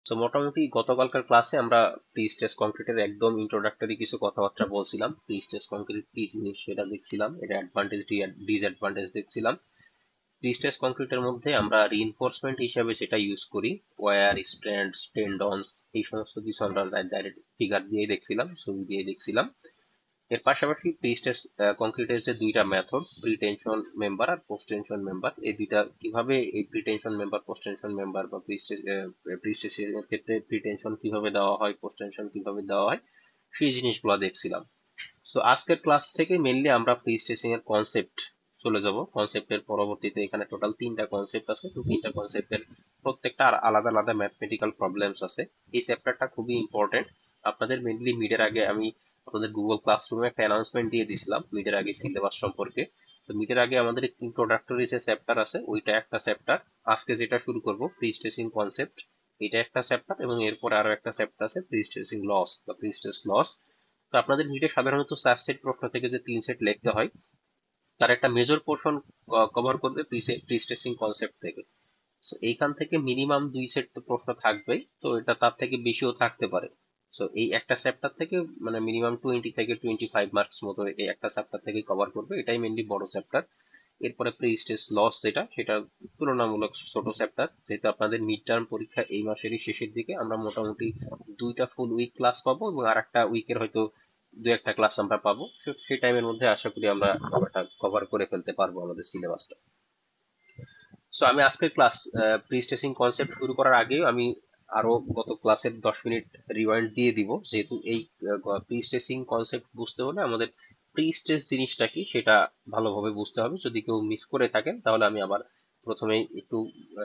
So মোটামুটি গতকালকার ক্লাসে আমরা প্রি স্ট্রেস কংক্রিটের একদম ইন্ট্রোডাক্টরি কিছু কথাবার্তা বলছিলাম। প্রি স্ট্রেস কংক্রিট কি জিনিস সেটা দেখছিলাম, এটা অ্যাডভান্টেজ ডিসঅ্যাডভান্টেজ দেখছিলাম। প্রি স্ট্রেস কংক্রিটের মধ্যে আমরা রিইনফোর্সমেন্ট হিসেবে যেটা ইউজ করি, ওয়্যার, স্ট্র্যান্ডস, টেন্ডনস, এই সমস্ত কিছু আমরা ডাইরেক্ট ফিগার দিয়ে দেখছিলাম, ছবি দিয়ে দেখছিলাম। এর পাশাপাশি প্রি-স্ট্রেস কংক্রিটের যে দুইটা মেথড, প্রি-টেনশন মেম্বার আর পোস্ট-টেনশন মেম্বার, এই দুইটা কিভাবে, এই প্রি-টেনশন মেম্বার, পোস্ট-টেনশন মেম্বার বা প্রি-স্ট্রেসের ক্ষেত্রে প্রি-টেনশন কিভাবে দেওয়া হয়, পোস্ট-টেনশন কিভাবে দেওয়া হয়, সেই জিনিসগুলো দেখছিলাম। সো আজকের ক্লাস থেকে মেইনলি আমরা প্রি-স্ট্রেসিং এর কনসেপ্ট চলে যাব। কনসেপ্টের পরবর্তীতে এখানে টোটাল তিনটা কনসেপ্ট আছে, তো তিনটা কনসেপ্টের প্রত্যেকটা আলাদা আলাদা ম্যাথমেটিক্যাল প্রবলেমস আছে। এই চ্যাপ্টারটা খুবই ইম্পর্টেন্ট। আপনাদের মেইনলি মিডের আগে আমি আপনাদের গুগল ক্লাসরুমে একটা অ্যানাউন্সমেন্ট দিয়ে দিছিলাম মিডের আগে সিলেবাস সম্পর্কে। তো মিডের আগে আমাদের ইন্ট্রোডাক্টরি যে চ্যাপ্টার আছে ওইটা একটা চ্যাপ্টার। আজকে যেটা শুরু করব প্রি-স্ট্রেসিং কনসেপ্ট, এটা একটা চ্যাপ্টার, এবং এরপর আরো একটা চ্যাপ্টার আছে প্রি-স্ট্রেসিং লস বা প্রি-স্ট্রেস লস। তো আপনাদের মিডে সাধারণত 4 সেট প্রশ্ন থেকে যে 3 সেট লিখতে হয়, তার একটা মেজর পোর্শন কভার করবে প্রি-স্ট্রেসিং কনসেপ্ট থেকে। সো এইখান থেকে মিনিমাম 2 সেট তো প্রশ্ন থাকবেই, তো এটা তার থেকে বেশিও থাকতে পারে। সো এই একটা চ্যাপ্টার থেকে মানে মিনিমাম 20 থেকে 25 মার্কস মতো এই একটা চ্যাপ্টার থেকে কভার করবে, এটাই মেনলি বড় চ্যাপ্টার। এরপরে প্রি-স্ট্রেস লস যেটা, সেটা তুলনামূলক ছোট চ্যাপ্টার। যেহেতু আপনাদের মিড টার্ম পরীক্ষা এই মাসেরই শেষের দিকে, আমরা মোটামুটি 2টা ফুল উইক ক্লাস পাবো এবং আর একটা উইকের হয়তো 2-1টা ক্লাস আমরা পাবো। সেই টাইমের মধ্যে আশা করি আমরা ব্যাপারটা কভার করে ফেলতে পারবো আমাদের সিলেবাসটা। সো আমি আজকের ক্লাস প্রি স্ট্রেসিং কনসেপ্ট শুরু করার আগে আমি আরো গত ক্লাসের 10 মিনিট রিওয়াইন্ড দিয়ে দিব, যেহেতু এই প্রি স্ট্রেসিং কনসেপ্ট বুঝতে হলে আমাদের প্রি স্ট্রেস জিনিসটা কি সেটা ভালোভাবে বুঝতে হবে। যদি কেউ মিস করে থাকেন তাহলে আমি আবার প্রথমেই একটু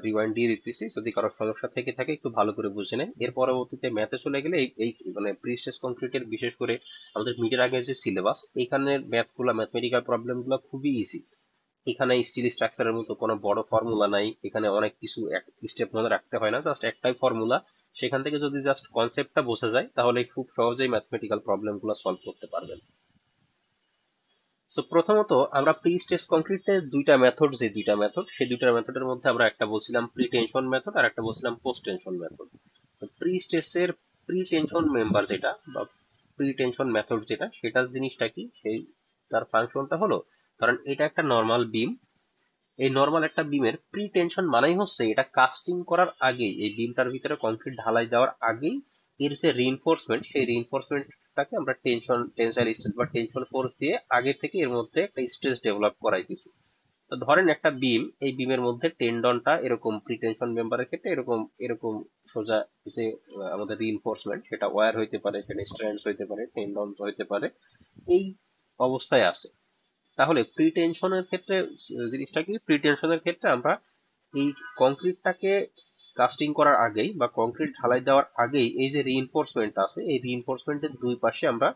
রিওয়াইন্ড দিয়ে দিতেছি, যদি কারো সমস্যা থেকে থাকে একটু ভালো করে বুঝে নেন। এর পরবর্তীতে ম্যাথে চলে গেলে এই এই মানে প্রি স্ট্রেস কংক্রিটের বিশেষ করে আমাদের মিডের আগের যে সিলেবাস, এইখানের ম্যাথগুলো, ম্যাথমেটিক্যাল প্রবলেমগুলো খুবই ইজি। এখানে স্টিল স্ট্রাকচারের মতো কোনো বড় ফর্মুলা নাই, এখানে অনেক কিছু স্টেপ মনে রাখতে হয় না, জাস্ট একটাই ফর্মুলা। সেখান থেকে যদি জাস্ট কনসেপ্টটা বোঝা যায় তাহলে খুব সহজেই ম্যাথমেটিক্যাল প্রবলেমগুলো সলভ করতে পারবেন। সো প্রথমত আমরা প্রি স্ট্রেস কংক্রিটের দুইটা মেথড, যে দুইটা মেথড, সেই দুইটা মেথডের মধ্যে আমরা একটা বলছিলাম প্রি টেনশন মেথড আর একটা বলছিলাম পোস্ট টেনশন মেথড। প্রি স্ট্রেসের প্রি টেনশন মেম্বার যেটা বা প্রি টেনশন মেথড যেটা, সেটার জিনিসটা কি, সেই তার ফাংশনটা হলো, কারণ এটা একটা নর্মাল বিম। এই নর্মাল একটা বিমের প্রি টেনশন মানেই হচ্ছে এটা কাস্টিং করার আগেই, এই বিমটার ভিতরে কংক্রিট ঢালাই দেওয়ার আগেই এর যে রিইনফোর্সমেন্ট, সেই রিইনফোর্সমেন্টটাকে আমরা টেনসাইল স্ট্রেস বা টেনশন ফোর্স দিয়ে আগে থেকে এর মধ্যে একটা স্ট্রেস ডেভেলপ করাইতেছি। তো ধরেন একটা বিম, এই বিমের মধ্যে টেন্ডনটা এরকম প্রিটেনশন মেম্বারের ক্ষেত্রে এরকম এরকম সোজা যে আমাদের রিইনফোর্সমেন্ট, সেটা ওয়্যার হইতে পারে, সেটা স্ট্র্যান্ডস হইতে পারে, টেন্ডন হইতে পারে, এই অবস্থায় আছে। তাহলে প্রি টেনশনের ক্ষেত্রে জিনিসটা কি, প্রি টেনশনের ক্ষেত্রে আমরা এই কংক্রিটটাকে কাস্টিং করার আগেই বা কংক্রিট ঢালাই দেওয়ার আগেই এই যে রিইনফোর্সমেন্ট আছে, এই রিইনফোর্সমেন্টের দুই পাশে আমরা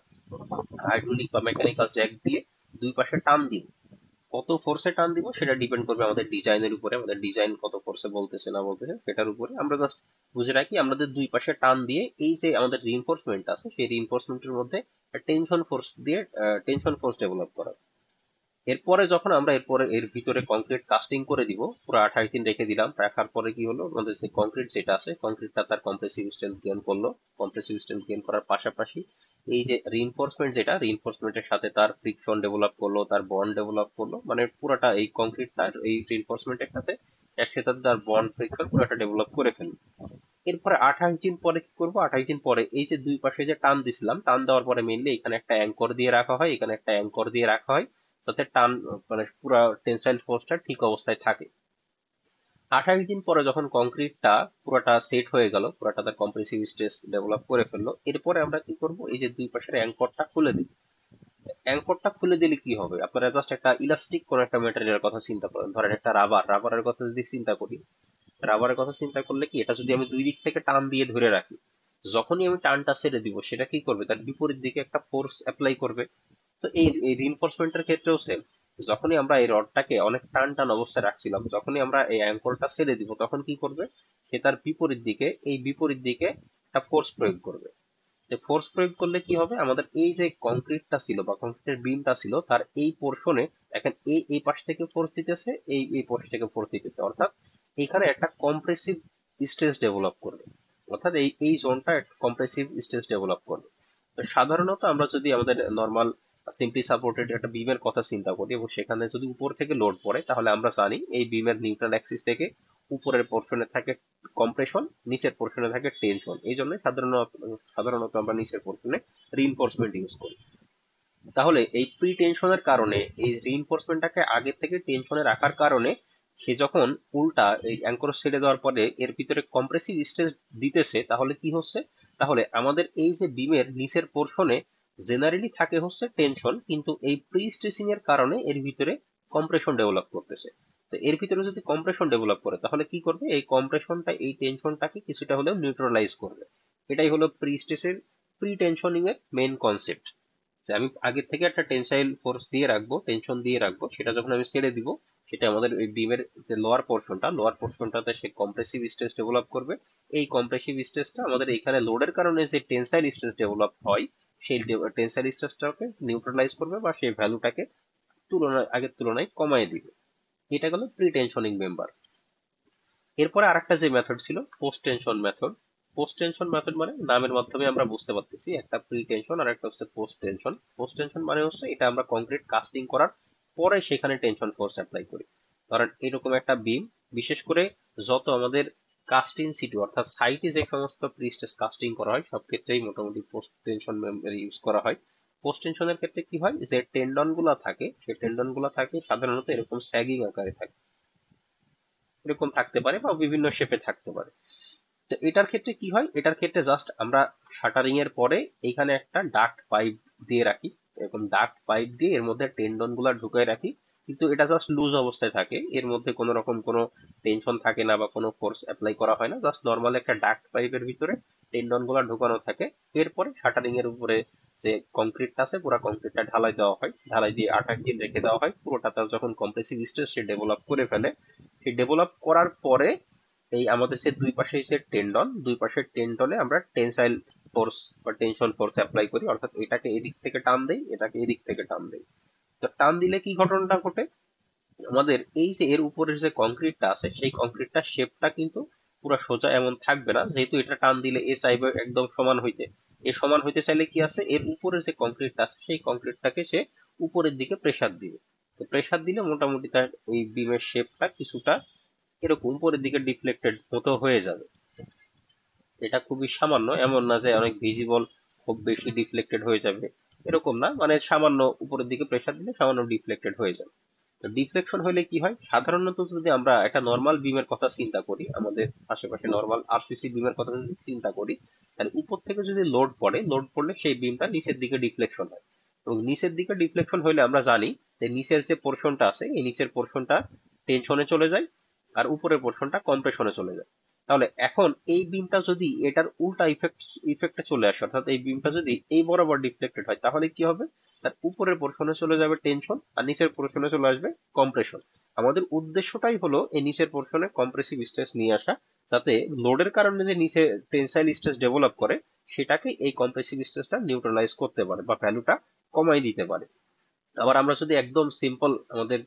হাইড্রোলিক বা মেকানিক্যাল জ্যাক দিয়ে দুই পাশে টান দিব। কত ফোর্সে টান দিব সেটা ডিপেন্ড করবে আমাদের ডিজাইনের উপরে, আমাদের ডিজাইন কত ফোর্সে বলতেছে না বলতেছে সেটার উপরে। আমরা জাস্ট বুঝে রাখি আমাদের দুই পাশে টান দিয়ে এই যে আমাদের রিইনফোর্সমেন্ট আছে, সেই রিইনফোর্সমেন্টের মধ্যে টেনশন ফোর্স দিয়ে টেনশন ফোর্স ডেভেলপ করা। এরপরে যখন আমরা এরপরে এর ভিতরে কংক্রিট কাস্টিং করে দিব, পুরো 28 দিন রেখে দিলাম, রাখার পরে কি হলো, আমাদের যে কংক্রিট যেটা আছে, কংক্রিটটা তার কম্প্রেসিভ স্ট্রেংথ গেইন করলো। কম্প্রেসিভ স্ট্রেংথ গেইন করার পাশাপাশি এই যে রিইনফোর্সমেন্ট যেটা, রিইনফোর্সমেন্টের সাথে তার ফ্রিকশন ডেভেলপ করলো, তার বন্ড ডেভেলপ করলো, মানে পুরোটা এই কংক্রিটটার এই রিইনফোর্সমেন্টের সাথে একসাথে তার বন্ড ফ্রিকশন পুরোটা ডেভেলপ করে ফেললো। এরপরে 28 দিন পরে কি করবো, 28 দিন পরে এই যে দুই পাশে যে টান দিছিলাম, টান দেওয়ার পরে মেনলি এখানে একটা অ্যাঙ্কর দিয়ে রাখা হয়, এখানে একটা অ্যাঙ্কর দিয়ে রাখা হয়, যাতে টান মানে পুরো টেনসাইল ফোর্সটা ঠিক অবস্থায় থাকে। 28 দিন পরে যখন কংক্রিটটা পুরোটা সেট হয়ে গেল, পুরোটা তার কম্প্রেসিভ স্ট্রেস ডেভেলপ করে ফেললো, এরপরে আমরা কি করব, এই যে দুই পাশের অ্যাঙ্করটা খুলে দিই। অ্যাঙ্করটা খুলে দিলে কি হবে, আপনারা জাস্ট একটা ইলাস্টিক কোন একটা ম্যাটেরিয়ালের কথা চিন্তা করেন, ধরেন একটা রাবারের কথা যদি চিন্তা করি, রাবারের কথা চিন্তা করলে কি, এটা যদি আমি দুই দিক থেকে টান দিয়ে ধরে রাখি, যখনই আমি টানটা ছেড়ে দিব সেটা কি করবে, তার বিপরীত দিকে একটা ফোর্স অ্যাপ্লাই করবে। তো এই রিইনফোর্সমেন্টের ক্ষেত্রেও সেম, যখনই আমরা এই রডটাকে অনেক টান টান অবস্থায় রাখছিলাম, যখনই আমরা এই অ্যাঙ্কলটা ছেড়ে দিব তখন কি করবে, সে তার বিপরীত দিকে, এই বিপরীত দিকে একটা ফোর্স প্রয়োগ করবে। যে ফোর্স প্রয়োগ করলে কি হবে, আমাদের এই যে কংক্রিটটা ছিল বা কংক্রিটের বিমটা ছিল, তার এই পোর্শনে এখন এই এই পাশ থেকে ফোর্স দিতেছে, এই এই পাশ থেকে ফোর্স দিতেছে, অর্থাৎ এখানে একটা কম্প্রেসিভ স্ট্রেস ডেভেলপ করবে। অর্থাৎ এই এই জোনটা কম্প্রেসিভ স্ট্রেস ডেভেলপ করবে। তো সাধারণত আমরা যদি আমাদের নর্মাল সিম্পলি সাপোর্টেড একটা বিমের কথা চিন্তা করি এবং সেখানে যদি উপর থেকে লোড পড়ে, তাহলে আমরা জানি এই বিমের নিউট্রাল অ্যাক্সিস থেকে উপরের পোর্শনে থাকে কম্প্রেশন, নিচের পোর্শনে থাকে টেনশন। এই জন্য সাধারণত সাধারণত আমরা নিচের পোর্শনে রিইনফোর্সমেন্ট ইউজ করি। তাহলে এই প্রি টেনশনের কারণে, এই রিইনফোর্সমেন্টটাকে আগে থেকে টেনশনে রাখার কারণে, সে যখন উল্টা এই অ্যাঙ্কর ছেড়ে দেওয়ার পরে এর ভিতরে কম্প্রেসিভ স্ট্রেস দিতেছে, তাহলে কি হচ্ছে, তাহলে আমাদের এই যে বিমের নিচের পোর্শনে জেনারেলি থাকে হচ্ছে টেনশন, কিন্তু এই প্রি স্ট্রেসিং এর কারণে এর ভিতরে কম্প্রেশন ডেভেলপ করতেছে। তো এর ভিতরে যদি কম্প্রেশন ডেভেলপ করে, তাহলে কি করবে, এই কম্প্রেশনটা এই টেনশনটাকে কিছুটা হলেও নিউট্রালাইজ করবে। এটাই হলো প্রি স্ট্রেসের, প্রি টেনশনিং এর মেইন কনসেপ্ট। যে আমি আগের থেকে একটা টেনসাইল ফোর্স দিয়ে রাখবো, টেনশন দিয়ে রাখবো, সেটা যখন আমি ছেড়ে দিব, সেটা আমাদের ওই বিমের যে লোয়ার পোর্শনটাতে সে কম্প্রেসিভ স্ট্রেস ডেভেলপ করবে। এই কম্প্রেসিভ স্ট্রেসটা আমাদের এখানে লোডের কারণে যে টেনসাইল স্ট্রেস ডেভেলপ হয়, সেই টেনসাইল স্ট্রেসটাকে নিউট্রালাইজ করবে বা সেই ভ্যালুটাকে আগের তুলনায় কমায় দিবে। এটা গেল প্রি টেনশনিং মেম্বার। এরপরে আরেকটা যে মেথড ছিল post tension method. Post tension method মানে নামের মাধ্যমে আমরা বুঝতে পারতেছি, একটা প্রি টেনশন আর একটা হচ্ছে পোস্ট টেনশন। পোস্ট টেনশন মানে হচ্ছে এটা আমরা কংক্রিট কাস্টিং করার পরে সেখানে টেনশন ফোর্স অ্যাপ্লাই করি। ধরেন এরকম একটা বিম, বিশেষ করে যত আমাদের কাস্ট ইন সিটু অর্থাৎ সাইটে যে সমস্ত প্রিস্টেস কাস্টিং করা হয়, সব ক্ষেত্রেই মোটামুটি পোস্ট টেনশন ইউজ করা হয়। পোস্ট টেনশনের ক্ষেত্রে কি হয়, যে টেন্ডন গুলা থাকে, সেই টেন্ডন গুলা থাকে সাধারণত এরকম স্যাগিং আকারে থাকে, এরকম থাকতে পারে বা বিভিন্ন শেপে থাকতে পারে। তো এটার ক্ষেত্রে কি হয়, এটার ক্ষেত্রে জাস্ট আমরা শাটারিং এর পরে এখানে একটা ডাক্ট পাইপ দিয়ে রাখি, এরকম ডাক্ট পাইপ দিয়ে এর মধ্যে টেন্ডন গুলা ঢুকাই রাখি, কিন্তু এটা জাস্ট লুজ অবস্থায় থাকে, এর মধ্যে কোনো রকম কোনো টেনশন থাকে না বা কোনো ফোর্স অ্যাপ্লাই করা হয় না, জাস্ট নর্মাল একটা ডাক্ট পাইপের ভিতরে টেন্ডন গুলা ঢুকানো থাকে। এরপরে শাটারিং এর উপরে যে কংক্রিটটা আছে, পুরো কংক্রিটটা ঢালাই দেওয়া হয়, ঢালাই দিয়ে 28 দিন রেখে দেওয়া হয়। পুরোটা তার যখন কম্প্রেসিভ স্ট্রেস সে ডেভেলপ করে ফেলে, সেই ডেভেলপ করার পরে এই আমাদের যে দুই পাশে যে টেন্ডন, দুই পাশের টেন্ডনে আমরা টেনসাইল ফোর্স বা টেনশন ফোর্স অ্যাপ্লাই করি, অর্থাৎ এটাকে এদিক থেকে টান দেই, এটাকে এদিক থেকে টান দেই। তো টান দিলে কি ঘটনাটা ঘটে, আমাদের এই যে এর উপরের যে কংক্রিটটা আছে, সেই কংক্রিটটার শেপটা কিন্তু পুরো সোজা এমন থাকবে না, যেহেতু এটা টান দিলে এ চাইবে একদম সমান হইতে। এ সমান হইতে চাইলে কি আছে, এর উপরের যে কংক্রিটটা আছে সেই কংক্রিটটাকে সে উপরের দিকে প্রেসার দিবে। তো প্রেসার দিলে মোটামুটি তার এই বিমের শেপটা কিছুটা এরকম উপরের দিকে ডিফ্লেক্টেড মতো হয়ে যাবে। এটা খুবই সামান্য, এমন না যে অনেক ভিজিবল খুব বেশি ডিফ্লেক্টেড হয়ে যাবে, এরকম না, মানে সামান্য উপরের দিকে প্রেসার দিলে সামান্য ডিফ্লেক্টেড হয়ে যাবে। তো ডিফ্লেকশন হলে কি হয়, সাধারণত যদি আমরা একটা নর্মাল বিমের কথা চিন্তা করি, আমাদের আশেপাশে নর্মাল আরসিসি বিমের কথা যদি চিন্তা করি, তাহলে উপর থেকে যদি লোড পড়ে, লোড পড়লে সেই বিমটা নিচের দিকে ডিফ্লেকশন হয়। এবং নিচের দিকে ডিফ্লেকশন হলে আমরা জানি যে নিচের যে পোর্শনটা আছে, এই নিচের পোর্শনটা টেনশনে চলে যায় আর উপরের পোর্শনটা কম্প্রেশনে চলে যায়। তাহলে এখন এই বিমটা যদি এটার উল্টা ইফেক্টে চলে আসে, অর্থাৎ এই বিমটা যদি এই বরাবর ডিফ্লেক্টেড হয়, তাহলে কি হবে, তার উপরের পোর্শনে চলে যাবে টেনশন আর নিচের পোর্শনে চলে আসবে কম্প্রেশন। আমাদের উদ্দেশ্যটাই হলো এই নিচের পোর্শনে কম্প্রেসিভ স্ট্রেস নিয়ে আসা, যাতে লোডের কারণে যে নিচে টেনসাইল স্ট্রেস ডেভেলপ করে, সেটাকে এই কম্প্রেসিভ স্ট্রেসটা নিউট্রালাইজ করতে পারে বা ভ্যালুটা কমাই দিতে পারে। আবার আমরা যদি একদম সিম্পল আমাদের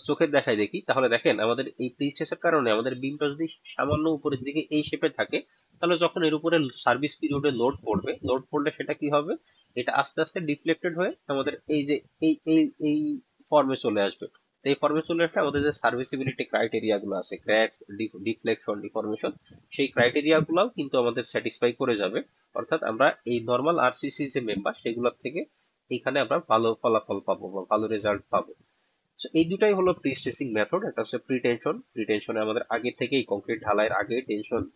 চোখের দেখায় দেখি, তাহলে দেখেন আমাদের এই প্রি স্ট্রেসের কারণে আমাদের বিমটা যদি সামান্য উপরের দিকে এই শেপে থাকে, তাহলে যখন এর উপরে সার্ভিস পিরিয়ডে লোড পড়বে, লোড পড়লে সেটা কি হবে, এটা আস্তে আস্তে ডিফ্লেক্টেড হয়ে আমাদের এই যে এই ফর্মে চলে আসবে। তো এই ফর্মে চলে আসলে আমাদের যে সার্ভিসিবিলিটি ক্রাইটেরিয়া গুলো আছে, ক্র্যাকস, ডিফ্লেকশন, ডিফরমেশন, সেই ক্রাইটেরিয়া গুলাও কিন্তু আমাদের স্যাটিসফাই করে যাবে। অর্থাৎ আমরা এই নর্মাল আরসিসি যে মেম্বার, সেগুলোর থেকে এখানে আমরা ভালো ফলাফল পাবো বা ভালো রেজাল্ট পাবো। So, এই দুটাই হলো প্রি স্ট্রেসিং মেথড। একটা হচ্ছে প্রি টেনশন, প্রি টেনশনে আমাদের আগে থেকেই কংক্রিট ঢালাইয়ের আগে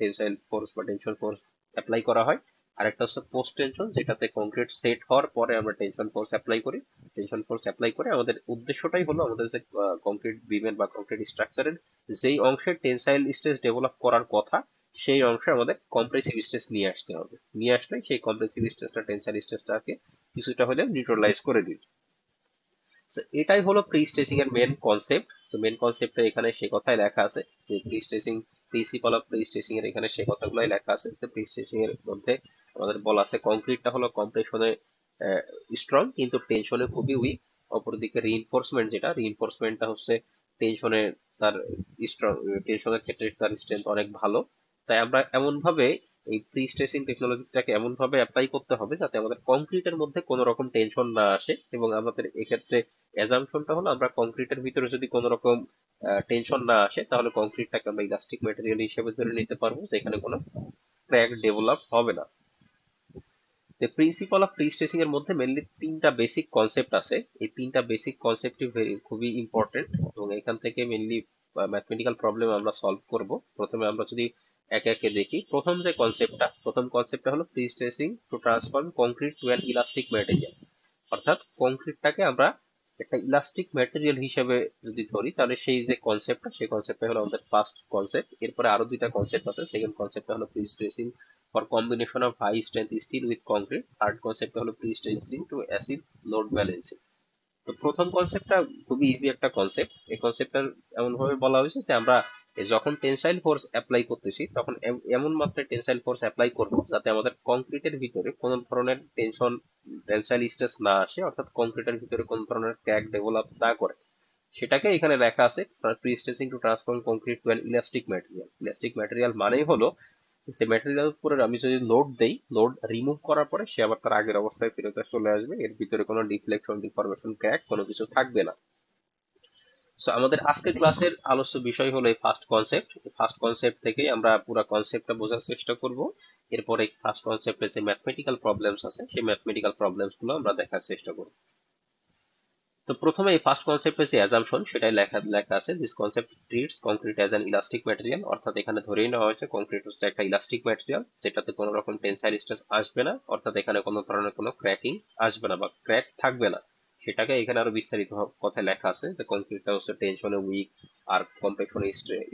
টেনসাইল ফোর্স বা টেনশন ফোর্স অ্যাপ্লাই করা হয়। আর একটা হচ্ছে পোস্ট টেনশন, যেটাতে কংক্রিট সেট হওয়ার পরে আমরা টেনশন ফোর্স অ্যাপ্লাই করি। টেনশন ফোর্স অ্যাপ্লাই করে আমাদের উদ্দেশ্যটাই হলো আমাদের যে কংক্রিট বিমের বা কংক্রিট স্ট্রাকচারের যেই অংশে টেনসাইল স্ট্রেস ডেভেলপ করার কথা, সেই অংশে আমাদের কম্প্রেসিভ স্ট্রেস নিয়ে আসতে হবে। নিয়ে আসলে সেই কম্প্রেসিভ স্ট্রেসটা টেনসাইল স্ট্রেসটাকে কিছুটা হলে নিউট্রালাইজ করে দিবে। So, এটাই হলো প্রি স্ট্রেসিং এর মেন কনসেপ্ট। তো মেন কনসেপ্টটা এখানে সে কথাই লেখা আছে, যে pre tracing, principal of pre tracing এর এখানে সে কথাগুলোই লেখা আছে। তো প্রি স্ট্রেসিং এর মধ্যে আমাদের বলা আছে কংক্রিটটা হলো কম্প্রেশনে স্ট্রং কিন্তু টেনশনে খুবই উইক। অপরদিকে রিইনফোর্সমেন্ট, যেটা রিইনফোর্সমেন্টটা হচ্ছে টেনশনে তার স্ট্রং, টেনশনের ক্ষেত্রে তার স্ট্রেংথ অনেক ভালো। তাই আমরা এমন ভাবে এই প্রি স্ট্রেসিং টেকনোলজিটাকে এমন ভাবে অ্যাপ্লাই করতে হবে যাতে আমাদের কংক্রিটের মধ্যে কোনো রকম টেনশন না আসে, এবং আমাদের এক্ষেত্রে অ্যাজাম্পশনটা হলো আমরা কংক্রিটের ভিতরে যদি কোনো রকম টেনশন না আসে তাহলে কংক্রিটটাকে আমরা ইলাস্টিক ম্যাটেরিয়াল হিসেবে ধরে নিতে পারবো, যেখানে কোনো ক্র্যাক ডেভেলপ হবে না। প্রিন্সিপাল অফ প্রি স্ট্রেসিং এর মধ্যে মেনলি তিনটা বেসিক কনসেপ্ট আছে। এই তিনটা বেসিক কনসেপ্টই খুবই ইম্পর্টেন্ট, এবং এখান থেকে মেনলি ম্যাথমেটিক্যাল প্রবলেম আমরা সলভ করব। প্রথমে আমরা যদি একে একে দেখি, প্রথম কনসেপ্টটা হলো prestressing to transform concrete to an elastic material. অর্থাৎ কংক্রিটটাকে আমরা একটা ইলাস্টিক ম্যাটেরিয়াল হিসেবে যদি ধরি, তাহলে সেই যে কনসেপ্টটা, সেই কনসেপ্টটা হলো আমাদের ফার্স্ট কনসেপ্ট। এরপরে আরো দুইটা কনসেপ্ট আছে। সেকেন্ড কনসেপ্টটা হলো prestressing for combination of high strength steel with concrete. Third কনসেপ্টটা হলো prestressing to acid load balancing. তো প্রথম কনসেপ্টটা খুবই ইজি একটা কনসেপ্ট। এই কনসেপ্টটা এমন ভাবে বলা হয়েছে যে আমরা যখন টেনসাইল ফোর্স অ্যাপ্লাই করতেছি তখন এমন মাত্রায় টেনসাইল ফোর্স অ্যাপ্লাই করব যাতে আমাদের কংক্রিটের ভিতরে কোনো ধরনের টেনসাইল স্ট্রেস না আসে, অর্থাৎ কংক্রিটের ভিতরে কোনো ধরনের ক্র্যাক ডেভেলপ না করে। সেটাকে এখানে লেখা আছে prestressing to transform concrete to an elastic material. Elastic material মানেই হলো সে ম্যাটেরিয়াল উপরে আমি যদি লোড দেই, লোড রিমুভ করার পরে সে আবার তার আগের অবস্থায় ফেরত চলে আসবে, এর ভিতরে কোনো ডিফ্লেকশন, ডিফরমেশন, ক্র্যাক কোনো কিছু থাকবে না। সো আমাদের আজকের ক্লাসের আলোচ্য বিষয় হলো এই ফার্স্ট কনসেপ্ট। এই ফার্স্ট কনসেপ্ট থেকে আমরা পুরো কনসেপ্টটা বোঝার চেষ্টা করব। এরপরে ফার্স্ট কনসেপ্টের যে ম্যাথমেটিক্যাল প্রবলেমস আছে সেই ম্যাথমেটিক্যাল প্রবলেমস গুলো আমরা দেখার চেষ্টা করব। তো প্রথমে এই ফার্স্ট কনসেপ্টের যে অ্যাজাম্পশন সেটাই লেখা লেখা আছে, this concept treats concrete as an elastic material. অর্থাৎ এখানে ধরেই নেওয়া হয়েছে কংক্রিট হচ্ছে একটা ইলাস্টিক ম্যাটেরিয়াল, যেটাতে কোনো রকম টেনসাইল স্ট্রেস আসবে না, অর্থাৎ এখানে কোনো ধরনের কোনো ক্র্যাকিং আসবে না বা ক্র্যাক থাকবে না। সেটাকে এখানে আরো বিস্তারিত কথায় লেখা আছে যে কংক্রিটটা হচ্ছে টেনশনে উইক আর কম্প্রেশনে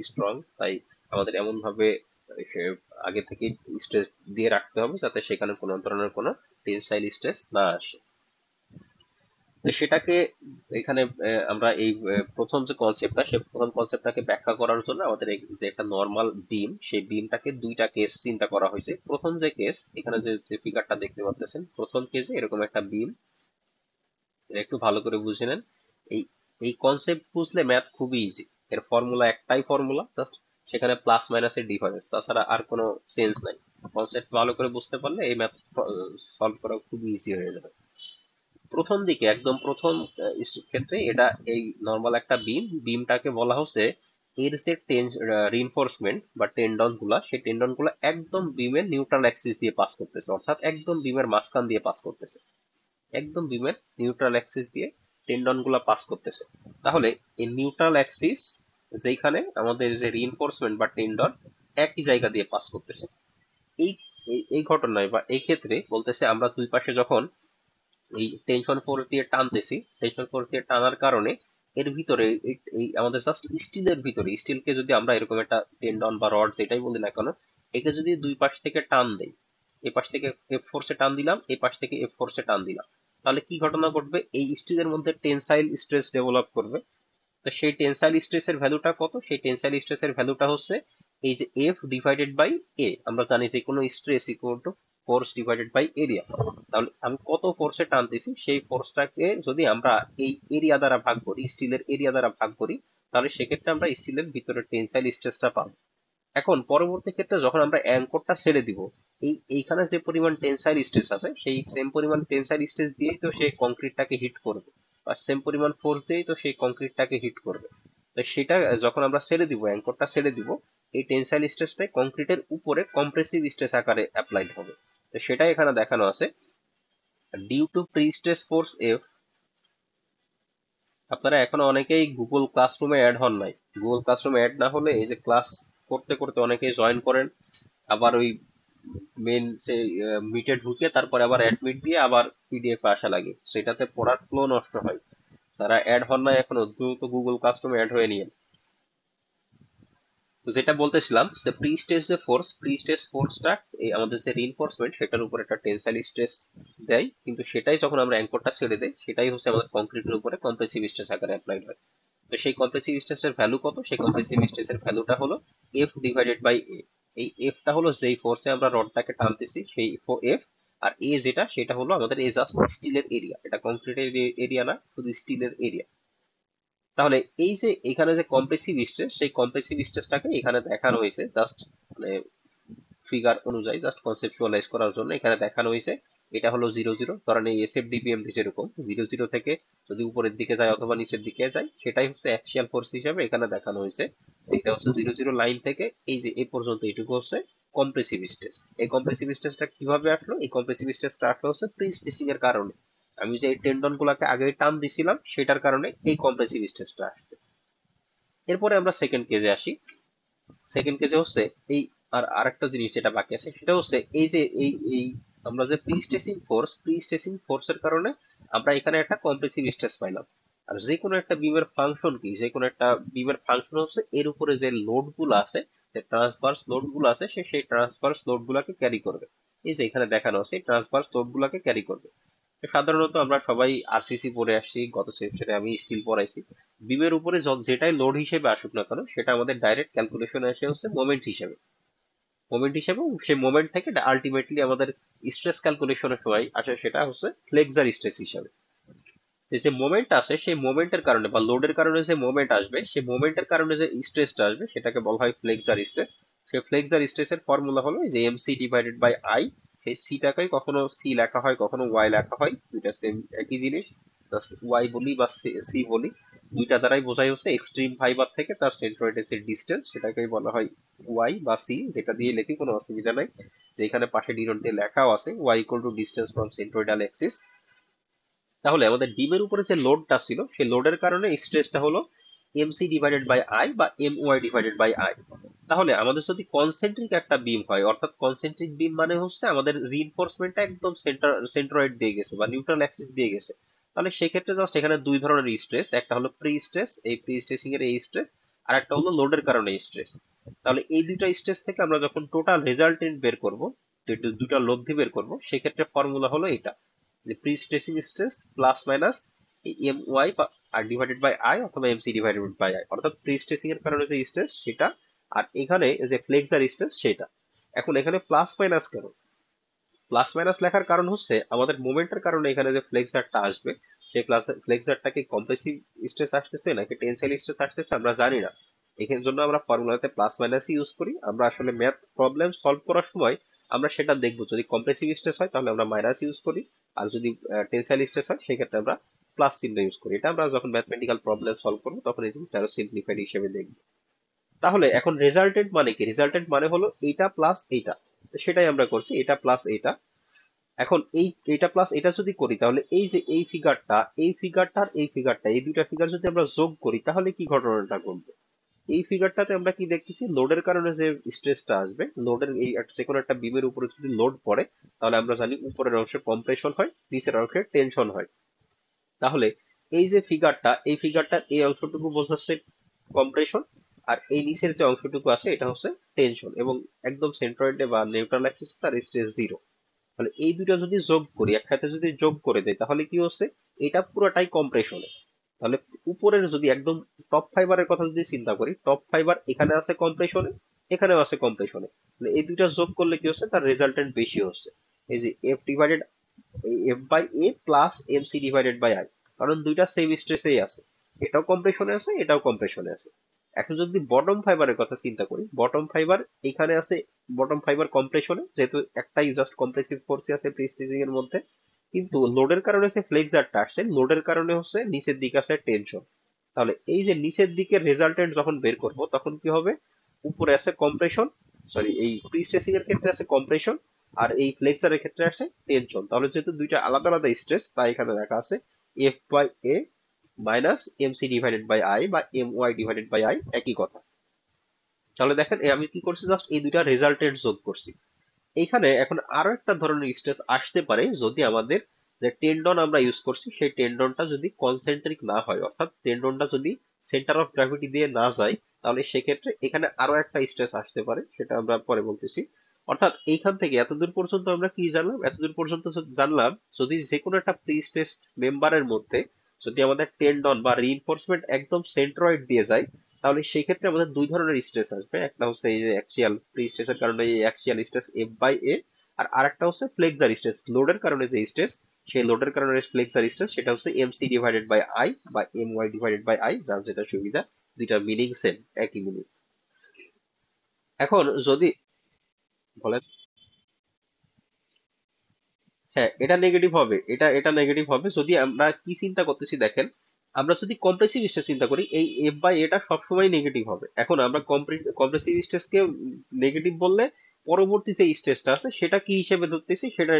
স্ট্রং। তাই আমাদের এমন ভাবে আগে থেকে স্ট্রেস দিয়ে রাখতে হবে যাতে সেখানে কোনো ধরনের কোনো টেনসাইল স্ট্রেস না আসে। তো সেটাকে এখানে আমরা এই প্রথম যে কনসেপ্টটা, সেই প্রথম কনসেপ্টটাকে ব্যাখ্যা করার জন্য আমাদের যে একটা নর্মাল বিম, সেই বিমটাকে দুইটা কেস চিন্তা করা হয়েছে। প্রথম যে কেস, এখানে যে ফিগারটা দেখতে পাচ্ছেন, প্রথম কেসে এরকম একটা বিম, একটু ভালো করে বুঝে নেন। এই এই কনসেপ্ট বুঝলে ম্যাথ খুবই ইজি। এর ফর্মুলা একটাই ফর্মুলা, জাস্ট সেখানে প্লাস মাইনাসের ডিফারেন্স, তাছাড়া আর কোনো চেঞ্জ নাই। কনসেপ্ট ভালো করে বুঝতে পারলে এই ম্যাথ সলভ করা খুবই ইজি হয়ে যাবে। প্রথম দিকে একদম প্রথম ক্ষেত্রে এটা এই নর্মাল একটা বিমটাকে বলা হচ্ছে এর যে রিইনফোর্সমেন্ট বা টেন্ডন গুলা, সেই টেন্ডন গুলা একদম বিমের নিউট্রাল অ্যাক্সিস দিয়ে পাস করতেছে, অর্থাৎ একদম বিমের মাঝখান দিয়ে পাস করতেছে, একদম বিমের নিউট্রাল অ্যাক্সিস দিয়ে টেন্ডন গুলা পাস করতেছে। তাহলে এই নিউট্রাল অ্যাক্সিস যেখানে আমাদের যে রিইনফোর্সমেন্ট বা টেন্ডন একই জায়গা দিয়ে পাস করতেছে, এই এই ঘটনায় বা এই ক্ষেত্রে বলতেছে আমরা দুই পাশে যখন এই টেনশন ফোর্স দিয়ে টানতেছি, টেনশন ফোর্স দিয়ে টানার কারণে এর ভিতরে এই আমাদের জাস্ট স্টিলের ভিতরে, স্টিলকে যদি আমরা এরকম একটা টেন্ডন বা রড যেটাই বলি না কেন, একে যদি দুই পাশ থেকে টান দেই, এ পাশ থেকে এফ ফোর্সে টান দিলাম, এই পাশ থেকে এফ ফোর্সে টান দিলাম, তাহলে কি ঘটনা ঘটবে, এই স্টিলের মধ্যে টেনসাইল স্ট্রেস ডেভেলপ করবে। তো সেই টেনসাইল স্ট্রেসের ভ্যালুটা কত, সেই টেনসাইল স্ট্রেসের ভ্যালুটা হচ্ছে এই যে এফ ডিভাইডেড বাই এ। আমরা জানি যে কোনো stress equal to force divided by area. তাহলে আমি কত ফোর্সে টানতেছি সেই ফোর্সটাকে যদি আমরা এই এরিয়া দ্বারা ভাগ করি, স্টিলের এরিয়া দ্বারা ভাগ করি, তাহলে সেক্ষেত্রে আমরা স্টিলের ভিতরে টেনসাইল স্ট্রেসটা পাবো। এখন পরবর্তী ক্ষেত্রে যখন আমরা অ্যাঙ্করটা ছেড়ে দিব, এইখানে যে পরিমাণ টেনসাইল স্ট্রেস আছে সেই সেম পরিমাণ টেনসাইল স্ট্রেস দিয়েই তো সেই কংক্রিটটাকে হিট করবে, বা সেম পরিমাণ ফোর্স দিয়েই তো সেই কংক্রিটটাকে হিট করবে। তো সেটা যখন আমরা ছেড়ে দিব, অ্যাঙ্করটা ছেড়ে দিব, এই টেনসাইল স্ট্রেসটাই কংক্রিটের উপরে কম্প্রেসিভ স্ট্রেস আকারে অ্যাপ্লাইড হবে। তো সেটাই এখানে দেখানো আছে, due to prestress force F. আপনারা এখনো অনেকেই গুগল ক্লাসরুমে অ্যাড হন নাই। গুগল ক্লাসরুমে অ্যাড না হলে এই যে ক্লাস করতে করতে অনেকেই জয়েন করেন, আবার ওই মেন যে মিটে ঢুকে তারপরে আবার অ্যাডমিট দিয়ে আবার পিডিএফ আসা লাগে, সেটাতে পড়ার ফ্লো নষ্ট হয়। যারা অ্যাড হন না এখনো, দ্রুত গুগল ক্লাসরুমে অ্যাড হয়ে নিয়ে। তো যেটা বলতেছিলাম যে প্রি স্টেজ ফোর্সটা এই আমাদের যে রিইনফোর্সমেন্ট সেটার উপর একটা টেনসাইল স্ট্রেস দেয়, কিন্তু সেটাই যখন আমরা অ্যাঙ্করটা ছেড়ে দেই সেটাই হচ্ছে আমাদের কংক্রিটের উপরে কম্প্রেসিভ স্ট্রেস আকারে অ্যাপ্লাইড হয়। তো সেই কম্প্রেসিভ স্ট্রেসের ভ্যালু কত, সেই কম্প্রেসিভ স্ট্রেসের ভ্যালুটা হলো এফ ডিভাইডেড বাই এ। এই এফটা হলো যেই ফোর্সে আমরা রডটাকে টানতেছি সেই এফ, আর এ যেটা সেটা হলো আমাদের এই জাস্ট স্টিলের এরিয়া, এটা কংক্রিটের এরিয়া না, শুধু স্টিলের এরিয়া। তাহলে এই যে এখানে যে কম্প্রেসিভ স্ট্রেস, সেই কম্প্রেসিভ স্ট্রেসটাকে এখানে দেখানো হয়েছে জাস্ট মানে ফিগার অনুযায়ী জাস্ট কনসেপচুয়ালাইজ করার জন্য এখানে দেখানো হয়েছে এটা হলো 0 0, ধরেন এই এসএফডিপিএমটি যেরকম 0 0 থেকে যদি উপরের দিকে যায় অথবা নিচের দিকে যায় সেটাই হচ্ছে অ্যাক্সিয়াল ফোর্স হিসাবে এখানে দেখানো হয়েছে। সেটা হচ্ছে 0 0 লাইন থেকে এই যে এই পর্যন্ত এইটুকু হচ্ছে কম্প্রেসিভ স্ট্রেস। এই কম্প্রেসিভ স্ট্রেসটা কিভাবে আসলো? এই কম্প্রেসিভ স্ট্রেসটা আসলো হচ্ছে প্রি স্ট্রেসিং এর কারণে। আমি যে এই টেন্ডন গুলাকে আগে টান দিছিলাম সেটার কারণে এই কম্প্রেসিভ স্ট্রেসটা আসছে। এরপরে আমরা সেকেন্ড কেজে আসি। সেকেন্ড কেজে হচ্ছে এই আরেকটা জিনিস যেটা বাকি আছে সেটা হচ্ছে এই যে এই আমরা যে প্রি স্ট্রেসিং ফোর্সের কারণে আমরা এখানে একটা কম্প্রেসিভ স্ট্রেস পাইলাম। আর যে কোনো একটা বিমের ফাংশন কি, যে কোনো একটা বিমের ফাংশন হচ্ছে এর উপরে যে লোড গুলো আছে, যে ট্রান্সভার্স লোড গুলো আছে, সেই ট্রান্সভার্স লোড গুলাকে ক্যারি করবে। এই যে এখানে দেখানো আছে ট্রান্সভার্স লোড গুলাকে ক্যারি করবে। সাধারণত আমরা সবাই আরসিসি পড়ে আসছি, গত সেমিস্টারে আমি স্টিল পড়াইছি। বিমের উপরে যেটাই লোড হিসেবে আসুক না কেন সেটা আমাদের ডাইরেক্ট ক্যালকুলেশনে আসে হচ্ছে মোমেন্ট হিসেবে সেই মোমেন্ট থেকে আলটিমেটলি আমাদের স্ট্রেস ক্যালকুলেশনের সময় আসে সেটা হচ্ছে ফ্লেক্সার স্ট্রেস হিসাবে। যে মোমেন্ট আছে সেই মোমেন্টের কারণে বা লোডের কারণে যে মোমেন্ট আসবে সেই মোমেন্টের কারণে যে স্ট্রেসটা আসবে সেটাকে বলা হয় ফ্লেক্সার স্ট্রেস। সেই ফ্লেক্সার স্ট্রেসের ফর্মুলা হলো যে এমসি ডিভাইডেড বাই আই। সেই সিটাকে কখনো সি লেখা হয় কখনো ওয়াই লেখা হয়, দুইটা সেম একই জিনিস, জাস্ট ওয়াই বলি বা সি বলি, দুইটা দ্বারাই বোঝাই হচ্ছে এক্সট্রিম ফাইবার থেকে তার সেন্ট্রয়েডের যে ডিস্টেন্স সেটাকেই বলা হয় ওয়াই বা সি, যেটা দিয়ে লিখি কোনো অসুবিধা নাই। যেখানে পাশে ডিনোটে লেখাও আছে Y equal to distance from centroidal axis. তাহলে আমাদের ডিমের উপরে যে লোডটা ছিল সেই লোডের কারণে স্ট্রেসটা হলো এমসি ডিভাইডেড বাই আই বা M Y divided by I. তাহলে আমাদের যদি কনসেন্ট্রিক একটা বিম হয়, অর্থাৎ কনসেন্ট্রিক বিম মানে হচ্ছে আমাদের রিইনফোর্সমেন্টটা একদম সেন্ট্রয়েড দিয়ে গেছে বা নিউট্রাল অ্যাক্সিস দিয়ে গেছে, তাহলে সেক্ষেত্রে জাস্ট এখানে দুই ধরনের স্ট্রেস, একটা হলো প্রি স্ট্রেস, এই প্রি স্ট্রেসিং এর এই স্ট্রেস, আর একটা হলো লোডের কারণে স্ট্রেস। তাহলে এই দুইটা স্ট্রেস থেকে আমরা যখন টোটাল রেজাল্টেন্ট বের করব, দুটা লব্ধি বের করব, সেক্ষেত্রে ফর্মুলা হলো এটা, যে prestressing stress plus minus M Y আর ডিভাইডেড বাই আই অথবা এমসি ডিভাইডেড বাই আই, অর্থাৎ প্রি স্ট্রেসিং এর কারণে যে স্ট্রেস সেটা, আর এখানে যে ফ্লেক্সার স্ট্রেস সেটা। এখন এখানে প্লাস মাইনাস কেন? প্লাস মাইনাস লেখার কারণ হচ্ছে আমাদের মোমেন্টের কারণে এখানে যে ফ্লেক্সারটা আসবে সেই ফ্লেক্সারটা কি কম্প্রেসিভ স্ট্রেস আসতেছে নাকি টেনসাইল স্ট্রেস আসতেছে আমরা জানি না। এখানে জন্য আমরা ফর্মুলাতে প্লাস মাইনাস ইউজ করি। আমরা আসলে ম্যাথ প্রবলেম সলভ করার সময় আমরা সেটা দেখবো, যদি কম্প্রেসিভ স্ট্রেস হয় তাহলে আমরা মাইনাস ইউজ করি, আর যদি টেনসাইল স্ট্রেস হয় সেক্ষেত্রে আমরা প্লাস চিহ্ন ইউজ করি। এটা আমরা যখন ম্যাথমেটিক্যাল প্রবলেম সলভ করবো তখন এই জিনিসটা আরো সিম্পলিফাইড হিসেবে দেখবো। তাহলে এখন রেজাল্টেন্ট মানে কি? রেজাল্টেন্ট মানে হলো এইটা প্লাস এইটা, সেটাই আমরা করছি, এটা প্লাস এইটা। এখন এইটা প্লাস এটা যদি করি তাহলে এই যে এই ফিগারটা, এই ফিগারটা আর এই ফিগারটা, এই দুইটা ফিগার যদি আমরা যোগ করি তাহলে কি ঘটনাটা ঘটবে? এই ফিগারটাতে আমরা কি দেখতেছি, লোডের কারণে যে স্ট্রেসটা আসবে, লোডের এই যে কোনো একটা বিমের উপরে যদি লোড পড়ে তাহলে আমরা জানি উপরের অংশে কম্প্রেশন হয়, নিচের অংশে টেনশন হয়। তাহলে এই যে ফিগারটা, এই ফিগারটার এই অংশটুকু বোঝাচ্ছে কম্প্রেশন, আর এই নিচের যে অংশটুকু আছে এটা হচ্ছে টেনশন, এবং একদম সেন্ট্রয়েডে বা নিউট্রাল অ্যাক্সিস তার স্ট্রেস জিরো। তাহলে এই দুটো যদি যোগ করি, একসাথে যদি যোগ করে দেয় তাহলে কি হচ্ছে, এটা পুরোটাই কম্প্রেশনে। তাহলে উপরের যদি একদম টপ ফাইবারের কথা যদি চিন্তা করি, টপ ফাইবার এখানে আছে কম্প্রেশনে, এখানেও আছে কম্প্রেশনে, তাহলে এই দুইটা যোগ করলে কি হচ্ছে, তার রেজাল্টেন্ট বেশি হচ্ছে। এই যে F divided F by A plus M C divided by I, কারণ দুইটা সেম স্ট্রেসেই আছে, এটাও কম্প্রেশনে আছে এটাও কম্প্রেশনে আছে। এখন যদি বটম ফাইবারের কথা চিন্তা করি, বটম ফাইবার এখানে আছে, বটম ফাইবার কম্প্রেশনে, যেহেতু একটাই জাস্ট কম্প্রেসিভ ফোর্স আছে প্রিস্টিজিং এর মধ্যে, কিন্তু লোডের কারণে যে ফ্লেক্সারটা আসছে, লোডের কারণে হচ্ছে নিচের দিকে আসে টেনশন। তাহলে এই যে নিচের দিকের রেজাল্টেন্ট যখন বের করব তখন কি হবে, উপরে আছে কম্প্রেশন, সরি এই প্রিস্ট্রেসিং এর ক্ষেত্রে আছে কম্প্রেশন, আর এই ফ্লেক্সারের ক্ষেত্রে আছে টেনশন। তাহলে যেহেতু দুইটা আলাদা আলাদা স্ট্রেস তাই এখানে লেখা আছে F by A minus M C divided by I বা M Y divided by I, একই কথা। তাহলে দেখেন আমি কি করছি, জাস্ট এই দুইটা রেজাল্টেন্ট যোগ করছি। এইখানে এখন আরো একটা ধরনের স্ট্রেস আসতে পারে যদি আমাদের যে টেন্ডন আমরা ইউজ করছি সেই টেন্ডনটা যদি কনসেন্ট্রিক না হয়, অর্থাৎ টেন্ডনটা যদি সেন্টার অফ গ্র্যাভিটি দিয়ে না যায়, তাহলে সেক্ষেত্রে এখানে আরো একটা স্ট্রেস আসতে পারে, সেটা আমরা পরে বলতেছি। অর্থাৎ এইখান থেকে এতদূর পর্যন্ত আমরা কি জানলাম, এতদূর পর্যন্ত জানলাম যদি যে কোনো একটা প্রি স্ট্রেস মেম্বারের মধ্যে যদি আমাদের টেন্ডন বা রিইনফোর্সমেন্ট একদম সেন্ট্রয়েড দিয়ে যায়, তাহলে সেই ক্ষেত্রে আমাদের দুই ধরনের স্ট্রেস আসবে, একটা হচ্ছে এই যে অ্যাক্সিয়াল প্রি স্ট্রেসের কারণে এই অ্যাক্সিয়াল স্ট্রেস এফ বাই এ, আর আরেকটা হচ্ছে ফ্লেক্সার স্ট্রেস, লোডের কারণে যে স্ট্রেস, সেই লোডের কারণে ফ্লেক্সার স্ট্রেস সেটা হচ্ছে এমসি ডিভাইডেড বাই আই বা M Y divided by I, যার যেটা সুবিধা, দুইটা মিনিং সেম, একই মিনিং। এখন যদি বলেন। হ্যাঁ, এটা নেগেটিভ হবে, এটা নেগেটিভ হবে যদি আমরা কি চিন্তা করতেছি দেখেন। আমরা যদি কম্প্রেসিভ স্ট্রেস চিন্তা করি, এই এফ বাই এটা সবসময় নেগেটিভ হবে। এখন আমরা কম্প্রেসিভ স্ট্রেসকে নেগেটিভ বললে পরবর্তী যে স্ট্রেসটা আছে সেটা কি হিসেবে ধরতেছি সেটা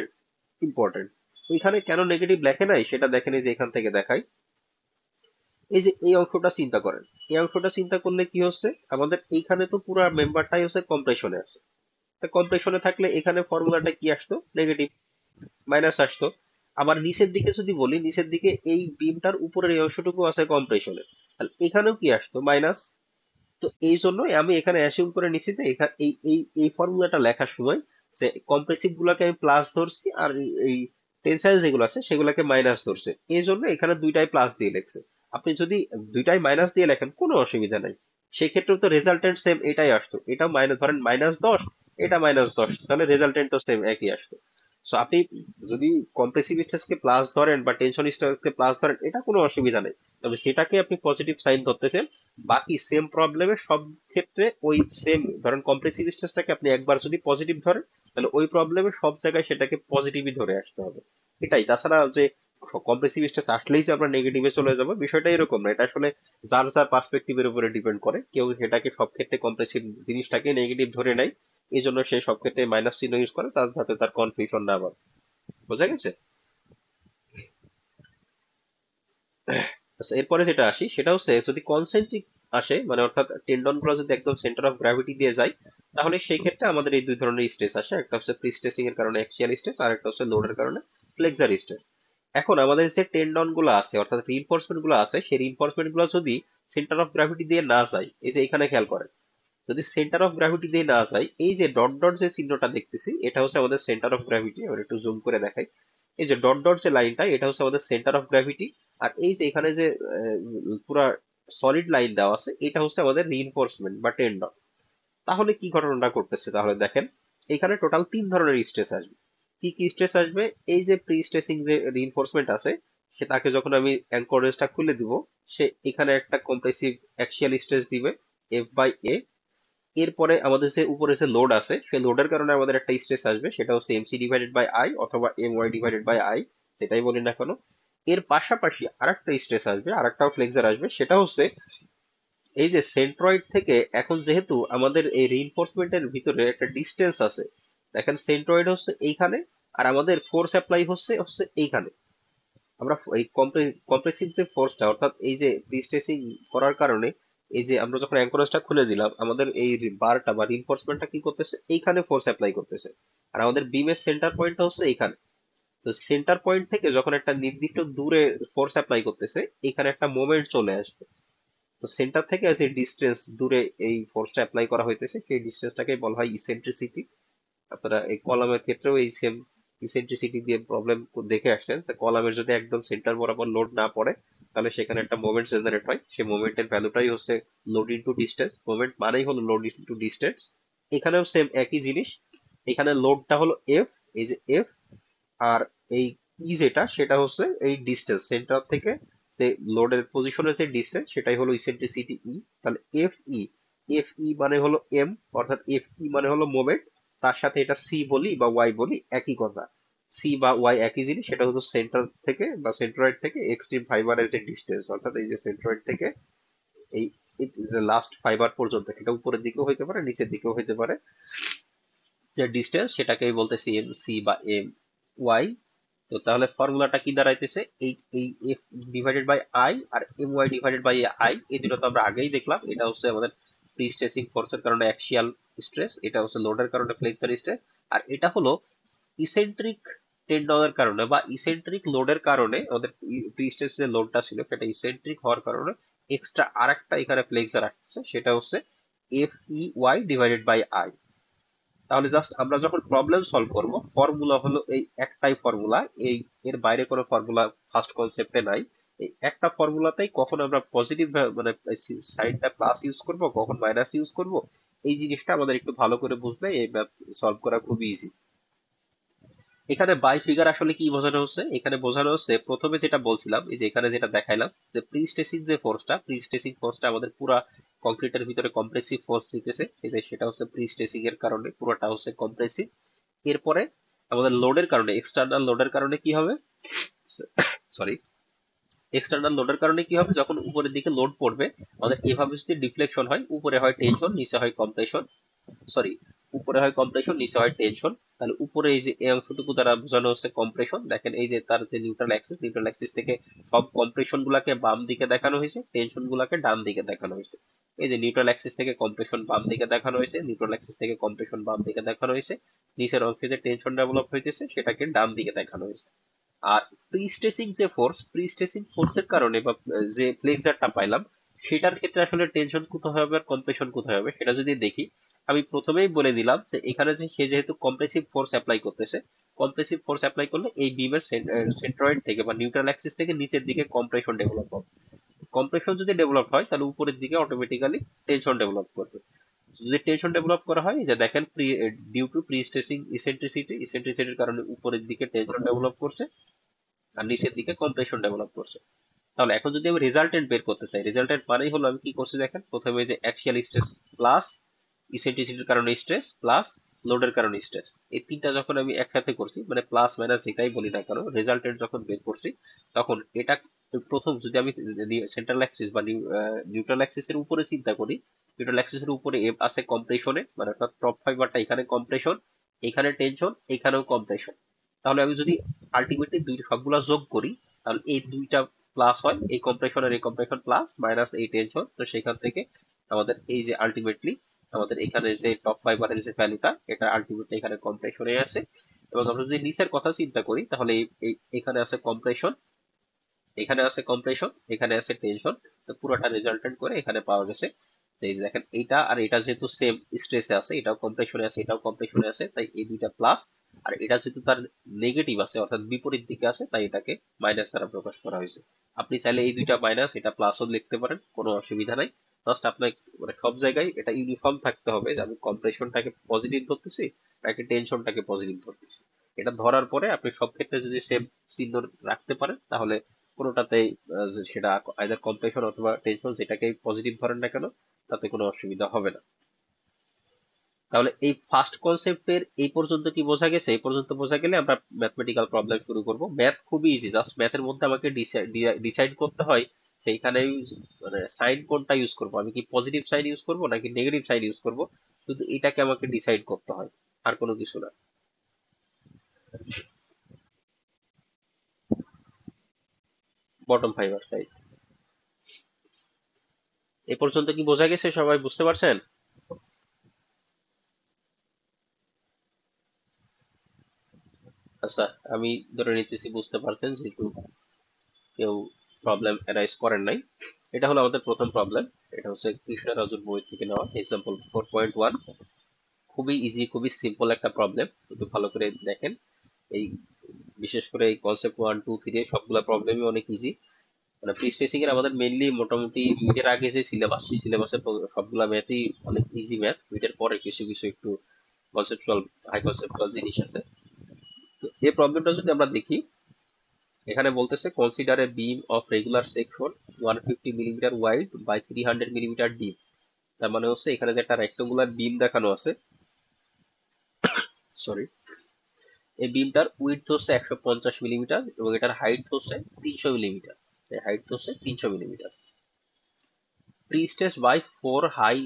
ইম্পর্টেন্ট। এখানে কেন নেগেটিভ লেখে নাই সেটা দেখেন, এই যে এখান থেকে দেখাই। এই যে এই অংশটা চিন্তা করেন, এই অংশটা চিন্তা করলে কি হচ্ছে, আমাদের এইখানে তো পুরো মেম্বারটাই হচ্ছে কম্প্রেশনে আছে। কম্প্রেশনে থাকলে এখানে ফর্মুলাটা কি আসতো, নেগেটিভ, মাইনাস আসতো। আবার নিচের দিকে যদি বলি, নিচের দিকে এই বিমটার উপরের এই অংশটুকু আছে কম্প্রেশনে, তাহলে এখানেও কি আসতো, মাইনাস। তো এই জন্যই আমি এখানে অ্যাসিউম করে নিচ্ছি যে এখানে এই ফর্মুলাটা লেখার সময় যে কম্প্রেসিভ গুলাকে আমি প্লাস ধরছি, আর এই টেনসাইল যেগুলো আছে সেগুলোকে মাইনাস ধরছে। এই জন্য এখানে দুইটাই প্লাস দিয়ে লেখছে। আপনি যদি দুইটাই মাইনাস দিয়ে লেখেন কোনো অসুবিধা নাই, সেক্ষেত্রেও তো রেজাল্টেন্ট সেম এটাই আসতো। এটা মাইনাস ধরেন -10, এটা -10, তাহলে রেজাল্টেন্ট তো সেম একই আসতো। সো আপনি যদি কম্প্রেসিভ স্ট্রেসকে প্লাস ধরেন বা টেনশন স্ট্রেসকে প্লাস ধরেন, এটা কোনো অসুবিধা নেই। তবে সেটাকে আপনি পজিটিভ সাইন ধরতেছেন। বাকি সেম প্রবলেমে সব ক্ষেত্রে ওই সেম, ধরেন কম্প্রেসিভ স্ট্রেসটাকে আপনি একবার যদি পজিটিভ ধরেন, তাহলে ওই প্রবলেমে সব জায়গায় সেটাকে পজিটিভই ধরে আসতে হবে। এটাই, তাছাড়া যে কম্প্রেসিভ স্ট্রেস আসলেই যে আমরা নেগেটিভে চলে যাব বিষয়টা এরকম না। এটা আসলে যার যার পার্সপেক্টিভের উপরে ডিপেন্ড করে। কেউ সেটাকে সব ক্ষেত্রে কম্প্রেসিভ জিনিসটাকে নেগেটিভ ধরে নেয়, এই জন্য সে সব ক্ষেত্রে মাইনাস চিহ্ন ইউজ করে, তার যাতে তার কনফিউশন না হয়। বোঝা গেছে? আচ্ছা, এরপরে যেটা আসি সেটা হচ্ছে যদি কনসেন্ট্রিক আসে, মানে অর্থাৎ টেন্ডন গুলো যদি একদম সেন্টার অফ গ্র্যাভিটি দিয়ে যায়, তাহলে সেই ক্ষেত্রে আমাদের এই দুই ধরনের স্ট্রেস আসে। একটা হচ্ছে প্রি স্ট্রেসিং এর কারণে অ্যাক্সিয়াল স্ট্রেস, আর একটা হচ্ছে লোডের কারণে ফ্লেক্সার স্ট্রেস। এখন আমাদের যে টেন্ডন গুলো আছে অর্থাৎ রিইনফোর্সমেন্ট গুলো আছে, সেই রিইনফোর্সমেন্ট গুলো যদি সেন্টার অফ গ্র্যাভিটি দিয়ে না যায়, এই যে এখানে খেয়াল করেন, যদি সেন্টার অফ গ্র্যাভিটি দিয়ে না যায়, এই যে ডট ডট যে চিহ্নটা দেখতেছি এটা হচ্ছে আমাদের সেন্টার অফ গ্র্যাভিটি। আমরা একটু জুম করে দেখাই। এই যে ডট ডট যে লাইনটা, এটা হচ্ছে আমাদের সেন্টার অফ গ্র্যাভিটি। আর এই যে এখানে যে পুরা সলিড লাইন দেওয়া আছে, এটা হচ্ছে আমাদের রিইনফোর্সমেন্ট বা টেন্ডন। তাহলে কি ঘটনাটা করতেছে তাহলে দেখেন, এখানে টোটাল তিন ধরনের স্ট্রেস আসবে। কি কি স্ট্রেস আসবে, এই যে প্রি স্ট্রেসিং যে রিইনফোর্সমেন্ট আছে, সে তাকে যখন আমি অ্যাঙ্করেজটা খুলে দিব, সে এখানে একটা কম্প্রেসিভ অ্যাক্সিয়াল স্ট্রেস দিবে, F/A। এরপরে আমাদের যে উপরে যে লোড আছে, সেই লোডের কারণে আমাদের একটা স্ট্রেস আসবে, সেটা হচ্ছে MC ডিভাইডেড বাই আই অথবা MY ডিভাইডেড বাই আই, যেটাই বলি না কেন। এর পাশাপাশি আরেকটা স্ট্রেস আসবে, আরেকটাও ফ্লেক্সার আসবে, সেটা হচ্ছে এই যে সেন্ট্রয়েড থেকে, এখন যেহেতু আমাদের এই রিইনফোর্সমেন্টের ভিতরে একটা ডিস্টেন্স আছে, দেখেন সেন্ট্রয়েড হচ্ছে এইখানে, আর আমাদের ফোর্স অ্যাপ্লাই হচ্ছে হচ্ছে এইখানে। আমরা এই কম্প্রেসিভ যে ফোর্সটা, অর্থাৎ এই যে প্রিস্ট্রেসিং করার কারণে, এই যে আমরা যখন অ্যাঙ্করেজটা খুলে দিলাম, আমাদের এই বারটা বা রিনফোর্সমেন্টটা কি করতেছে, এইখানে ফোর্স অ্যাপ্লাই করতেছে। আর আমাদের বিমের সেন্টার পয়েন্টটা হচ্ছে এইখানে। তো সেন্টার পয়েন্ট থেকে যখন একটা নির্দিষ্ট দূরে ফোর্স অ্যাপ্লাই করতেছে, এখানে একটা মোমেন্ট চলে আসবে। তো সেন্টার থেকে যে ডিস্টেন্স দূরে এই ফোর্সটা অ্যাপ্লাই করা হইতেছে, সেই ডিস্টেন্সটাকে বলা হয় ইসেন্ট্রিসিটি। আপনারা এই কলামের ক্ষেত্রেও এই সেম ইসেন্ট্রিসিটি দিয়ে প্রবলেম দেখে আসছেন, যে কলামের যদি একদম সেন্টার বরাবর লোড না পড়ে, তাহলে সেখানে একটা মোমেন্ট জেনারেট হয়। সেই মোমেন্টের ভ্যালুটাই হচ্ছে লোড ইনটু ডিস্টেন্স। মোমেন্ট মানেই হলো লোড ইনটু ডিস্টেন্স। এখানেও সেম একই জিনিস। এখানে লোডটা হলো এফ, এই যে এফ, আর এই যেটা সেটা হচ্ছে এই ডিস্টেন্স সেন্টার থেকে যে লোডের পজিশনের যে ডিস্টেন্স, সেটাই হলো ইসেন্ট্রিসিটি ই। তাহলে এফ ই মানে হলো এম, অর্থাৎ F/E মানে হলো মোমেন্ট। তার সাথে এটা সি বলি বা ওয়াই বলি একই কথা। সি বা ওয়াই একই জিনিস, সেটা হচ্ছে সেন্টার থেকে বা সেন্ট্রয়েড থেকে এক্সট্রিম ফাইবারের যে ডিস্টেন্স, অর্থাৎ এই যে সেন্ট্রয়েড থেকে এই লাস্ট ফাইবার পর্যন্ত, এটা উপরের দিকেও হইতে পারে নিচের দিকেও হইতে পারে, যে ডিস্টেন্স সেটাকেই বলতেছি এম সি বা এম ওয়াই। তো তাহলে ফর্মুলাটা কি দাঁড়াইতেছে, এই এই এফ ডিভাইডেড বাই আই আর MY ডিভাইডেড বাই আই, এই দুটো তো আমরা আগেই দেখলাম। এটা হচ্ছে আমাদের প্রি স্ট্রেসিং ফোর্সের কারণে অ্যাক্সিয়াল স্ট্রেস, এটা হচ্ছে লোডের কারণে ফ্লেক্সার স্ট্রেস, আর এটা হলো ইসেন্ট্রিক টেন্ডনের কারণে বা ইসেন্ট্রিক লোডের কারণে, আমাদের প্রি স্ট্রেস যে লোডটা ছিল সেটা ইসেন্ট্রিক হওয়ার কারণে এক্সট্রা আরেকটা এখানে ফ্লেক্সার আসছে, সেটা হচ্ছে FEY ডিভাইডেড বাই আই। তাহলে জাস্ট আমরা যখন প্রবলেম সলভ করব, ফর্মুলা হলো এই একটাই ফর্মুলা, এই এর বাইরে কোনো ফর্মুলা ফার্স্ট কনসেপ্টে নাই। এই একটা ফর্মুলাতেই কখন আমরা পজিটিভ মানে সাইনটা প্লাস ইউজ করব, কখন মাইনাস ইউজ করব, এই জিনিসটা আমাদের একটু ভালো করে বুঝলে এই ম্যাথ সলভ করা খুব ইজি। এখানে বাই ফিগার আসলে কি বোঝানো হচ্ছে, এখানে বোঝানো হচ্ছে প্রথমে যেটা বলছিলাম, এই যে এখানে যেটা দেখাইলাম যে প্রি স্ট্রেসিং ফোর্সটা আমাদের পুরা কংক্রিটের ভিতরে কম্প্রেসিভ ফোর্স দিতেছে, এই যে সেটা হচ্ছে প্রি স্ট্রেসিং এর কারণে পুরোটা হচ্ছে কম্প্রেসিভ। এরপরে আমাদের লোডের কারণে, এক্সটার্নাল লোডের কারণে কি হবে, সরি, এক্সটার্নাল লোডের কারণে কি হবে, যখন উপরের দিকে লোড পড়বে আমাদের এভাবে যদি ডিফ্লেকশন হয়, উপরে হয় টেনশন, নিচে হয় কম্প্রেশন, সরি, উপরে হয় কম্প্রেশন, নিচে হয় টেনশন। তাহলে উপরে এই যে এই অংশটুকু দ্বারা বোঝানো হচ্ছে কম্প্রেশন, দেখেন এই যে তার যে নিউট্রাল অ্যাক্সিস থেকে সব কম্প্রেশন গুলাকে বাম দিকে দেখানো হয়েছে, টেনশন গুলাকে ডান দিকে দেখানো হয়েছে। এই যে নিউট্রাল অ্যাক্সিস থেকে কম্প্রেশন বাম দিকে দেখানো হয়েছে, নিউট্রাল অ্যাক্সিস থেকে কম্প্রেশন বাম দিকে দেখানো হয়েছে, নিচের অংশে যে টেনশন ডেভেলপ হইতেছে সেটাকে ডান দিকে দেখানো হয়েছে। আর প্রি স্ট্রেসিং ফোর্সের কারণে বা যে ফ্লেক্সারটা পাইলাম, সেটার ক্ষেত্রে আসলে টেনশন কোথায় হবে আর কম্প্রেশন কোথায় হবে সেটা যদি দেখি, আমি প্রথমেই বলে দিলাম যে এখানে যে সে যেহেতু কম্প্রেসিভ ফোর্স অ্যাপ্লাই করতেছে, কম্প্রেসিভ ফোর্স অ্যাপ্লাই করলে এই বিমের সেন্ট্রয়েড থেকে বা নিউট্রাল অ্যাক্সিস থেকে নিচের দিকে কম্প্রেশন ডেভেলপ হবে। কম্প্রেশন যদি ডেভেলপ হয় তাহলে উপরের দিকে অটোমেটিক্যালি টেনশন ডেভেলপ করবে। যদি টেনশন ডেভেলপ করা হয়, যে দেখেন ডিউ টু প্রি স্ট্রেসিং ইসেন্ট্রিসিটির কারণে উপরের দিকে টেনশন ডেভেলপ করছে আর নিচের দিকে কম্প্রেশন ডেভেলপ করছে। তাহলে এখন যদি আমি রেজাল্টেন্ট বের করতে চাই, রেজাল্টেন্ট মানেই হলো আমি কি করছি দেখেন, প্রথমে যে অ্যাক্সিয়াল স্ট্রেস প্লাস ইসেন্ট্রিসিটির কারণে স্ট্রেস প্লাস লোডের কারণে স্ট্রেস, এই তিনটা যখন আমি একসাথে করছি, মানে প্লাস মাইনাস যেটাই বলি না কেন, রেজাল্টেন্ট যখন বের করছি, তখন এটা প্রথম যদি আমি সেন্ট্রাল অ্যাক্সিস বা নিউট্রাল অ্যাক্সিস এর উপরে চিন্তা করি, নিউট্রাল অ্যাক্সিস এর উপরে এফ আছে কম্প্রেশনে, মানে অর্থাৎ টপ ফাইবারটা এখানে কম্প্রেশন, এখানে টেনশন, এখানেও কম্প্রেশন। তাহলে আমি যদি আলটিমেটলি দুইটা সবগুলা যোগ করি, তাহলে এই দুইটা প্লাস হয়, এই কম্প্রেশন আর এই কম্প্রেশন প্লাস মাইনাস এই টেনশন, তো সেখান থেকে আমাদের এই যে আলটিমেটলি আমাদের এখানে যে টপ ফাইবারের যে ভ্যালুটা, এটা আলটিমেটলি এখানে কম্প্রেশনে আছে। এবং আমরা যদি নিচের কথা চিন্তা করি, তাহলে এখানে আছে কম্প্রেশন, এখানে আছে কম্প্রেশন, এখানে আছে টেনশন, তো পুরোটা রেজাল্টেন্ট করে এখানে পাওয়া গেছে যে এই যে দেখেন এইটা আর এটা যেহেতু সেম স্ট্রেসে আছে, এটাও কম্প্রেশনে আছে, এটাও কম্প্রেশনে আছে, তাই এই দুইটা প্লাস। আর এটা যেহেতু তার নেগেটিভ আছে অর্থাৎ বিপরীত দিকে আছে, তাই এটাকে মাইনাস দ্বারা প্রকাশ করা হয়েছে। আপনি চাইলে এই দুইটা মাইনাস এটা প্লাসও লিখতে পারেন, কোনো অসুবিধা নাই। জাস্ট আপনার মানে সব জায়গায় এটা ইউনিফর্ম থাকতে হবে যে আমি কম্প্রেশনটাকে পজিটিভ ধরতেছি নাকি টেনশনটাকে পজিটিভ ধরতেছি। এটা ধরার পরে আপনি সব ক্ষেত্রে যদি সেম চিহ্ন রাখতে পারেন, তাহলে কোনোটাতেই সেটা আইদার কম্প্রেশন অথবা টেনশন যেটাকেই পজিটিভ ধরেন না কেন, তাতে কোনো অসুবিধা হবে না। তাহলে এই ফার্স্ট কনসেপ্টের এই পর্যন্ত কি বোঝা গেছে? এই পর্যন্ত বোঝা গেলে আমরা ম্যাথমেটিক্যাল প্রবলেম শুরু করব। ম্যাথ খুবই ইজি, জাস্ট ম্যাথের মধ্যে আমাকে ডিসাইড করতে হয় সেইখানে মানে সাইন কোনটা ইউজ করব, আমি কি পজিটিভ সাইন ইউজ করব নাকি নেগেটিভ সাইন ইউজ করব, শুধু এটাকে আমাকে ডিসাইড করতে হয়, আর কোনো কিছু না। Bottom fibre side. এ পর্যন্ত কি বোঝা গেছে? সবাই বুঝতে পারছেন? আচ্ছা, আমি ধরে নিতেছি বুঝতে পারছেন, যেহেতু কেউ প্রবলেম অ্যারাইজ করেন নাই। এটা হলো আমাদের প্রথম প্রবলেম। এটা হচ্ছে কৃষ্ণরাজুর বই থেকে নেওয়া এক্সাম্পল 4.1। খুবই ইজি, খুবই সিম্পল একটা প্রবলেম, একটু ভালো করে দেখেন। এই বিশেষ করে এই কনসেপ্ট 1 2 3 সবগুলো প্রবলেমই অনেক ইজি। মানে ফ্রি স্টেসিং এর আমাদের মেইনলি মোটামুটি মিডের আগে যে সিলেবাস, সেই সিলেবাসের সবগুলা ম্যাথই অনেক ইজি ম্যাথ। মিডের পরে কিছু কিছু একটু কনসেপচুয়াল, হাই কনসেপচুয়াল জিনিস আছে। তো এই প্রবলেমটা যদি আমরা দেখি, এখানে বলতেছে consider a beam of regular section 150 millimetre wide by 300 millimetre deep. তার মানে হচ্ছে এখানে যে একটা রেক্টাঙ্গুলার বিম দেখানো আছে, সরি, এই বিমটার উইডথ হচ্ছে 150 মিলিমিটার এবং এটার হাইট হচ্ছে 300 মিলিমিটার। হাইট হচ্ছে 300 millimetre. Pre-stressed by four high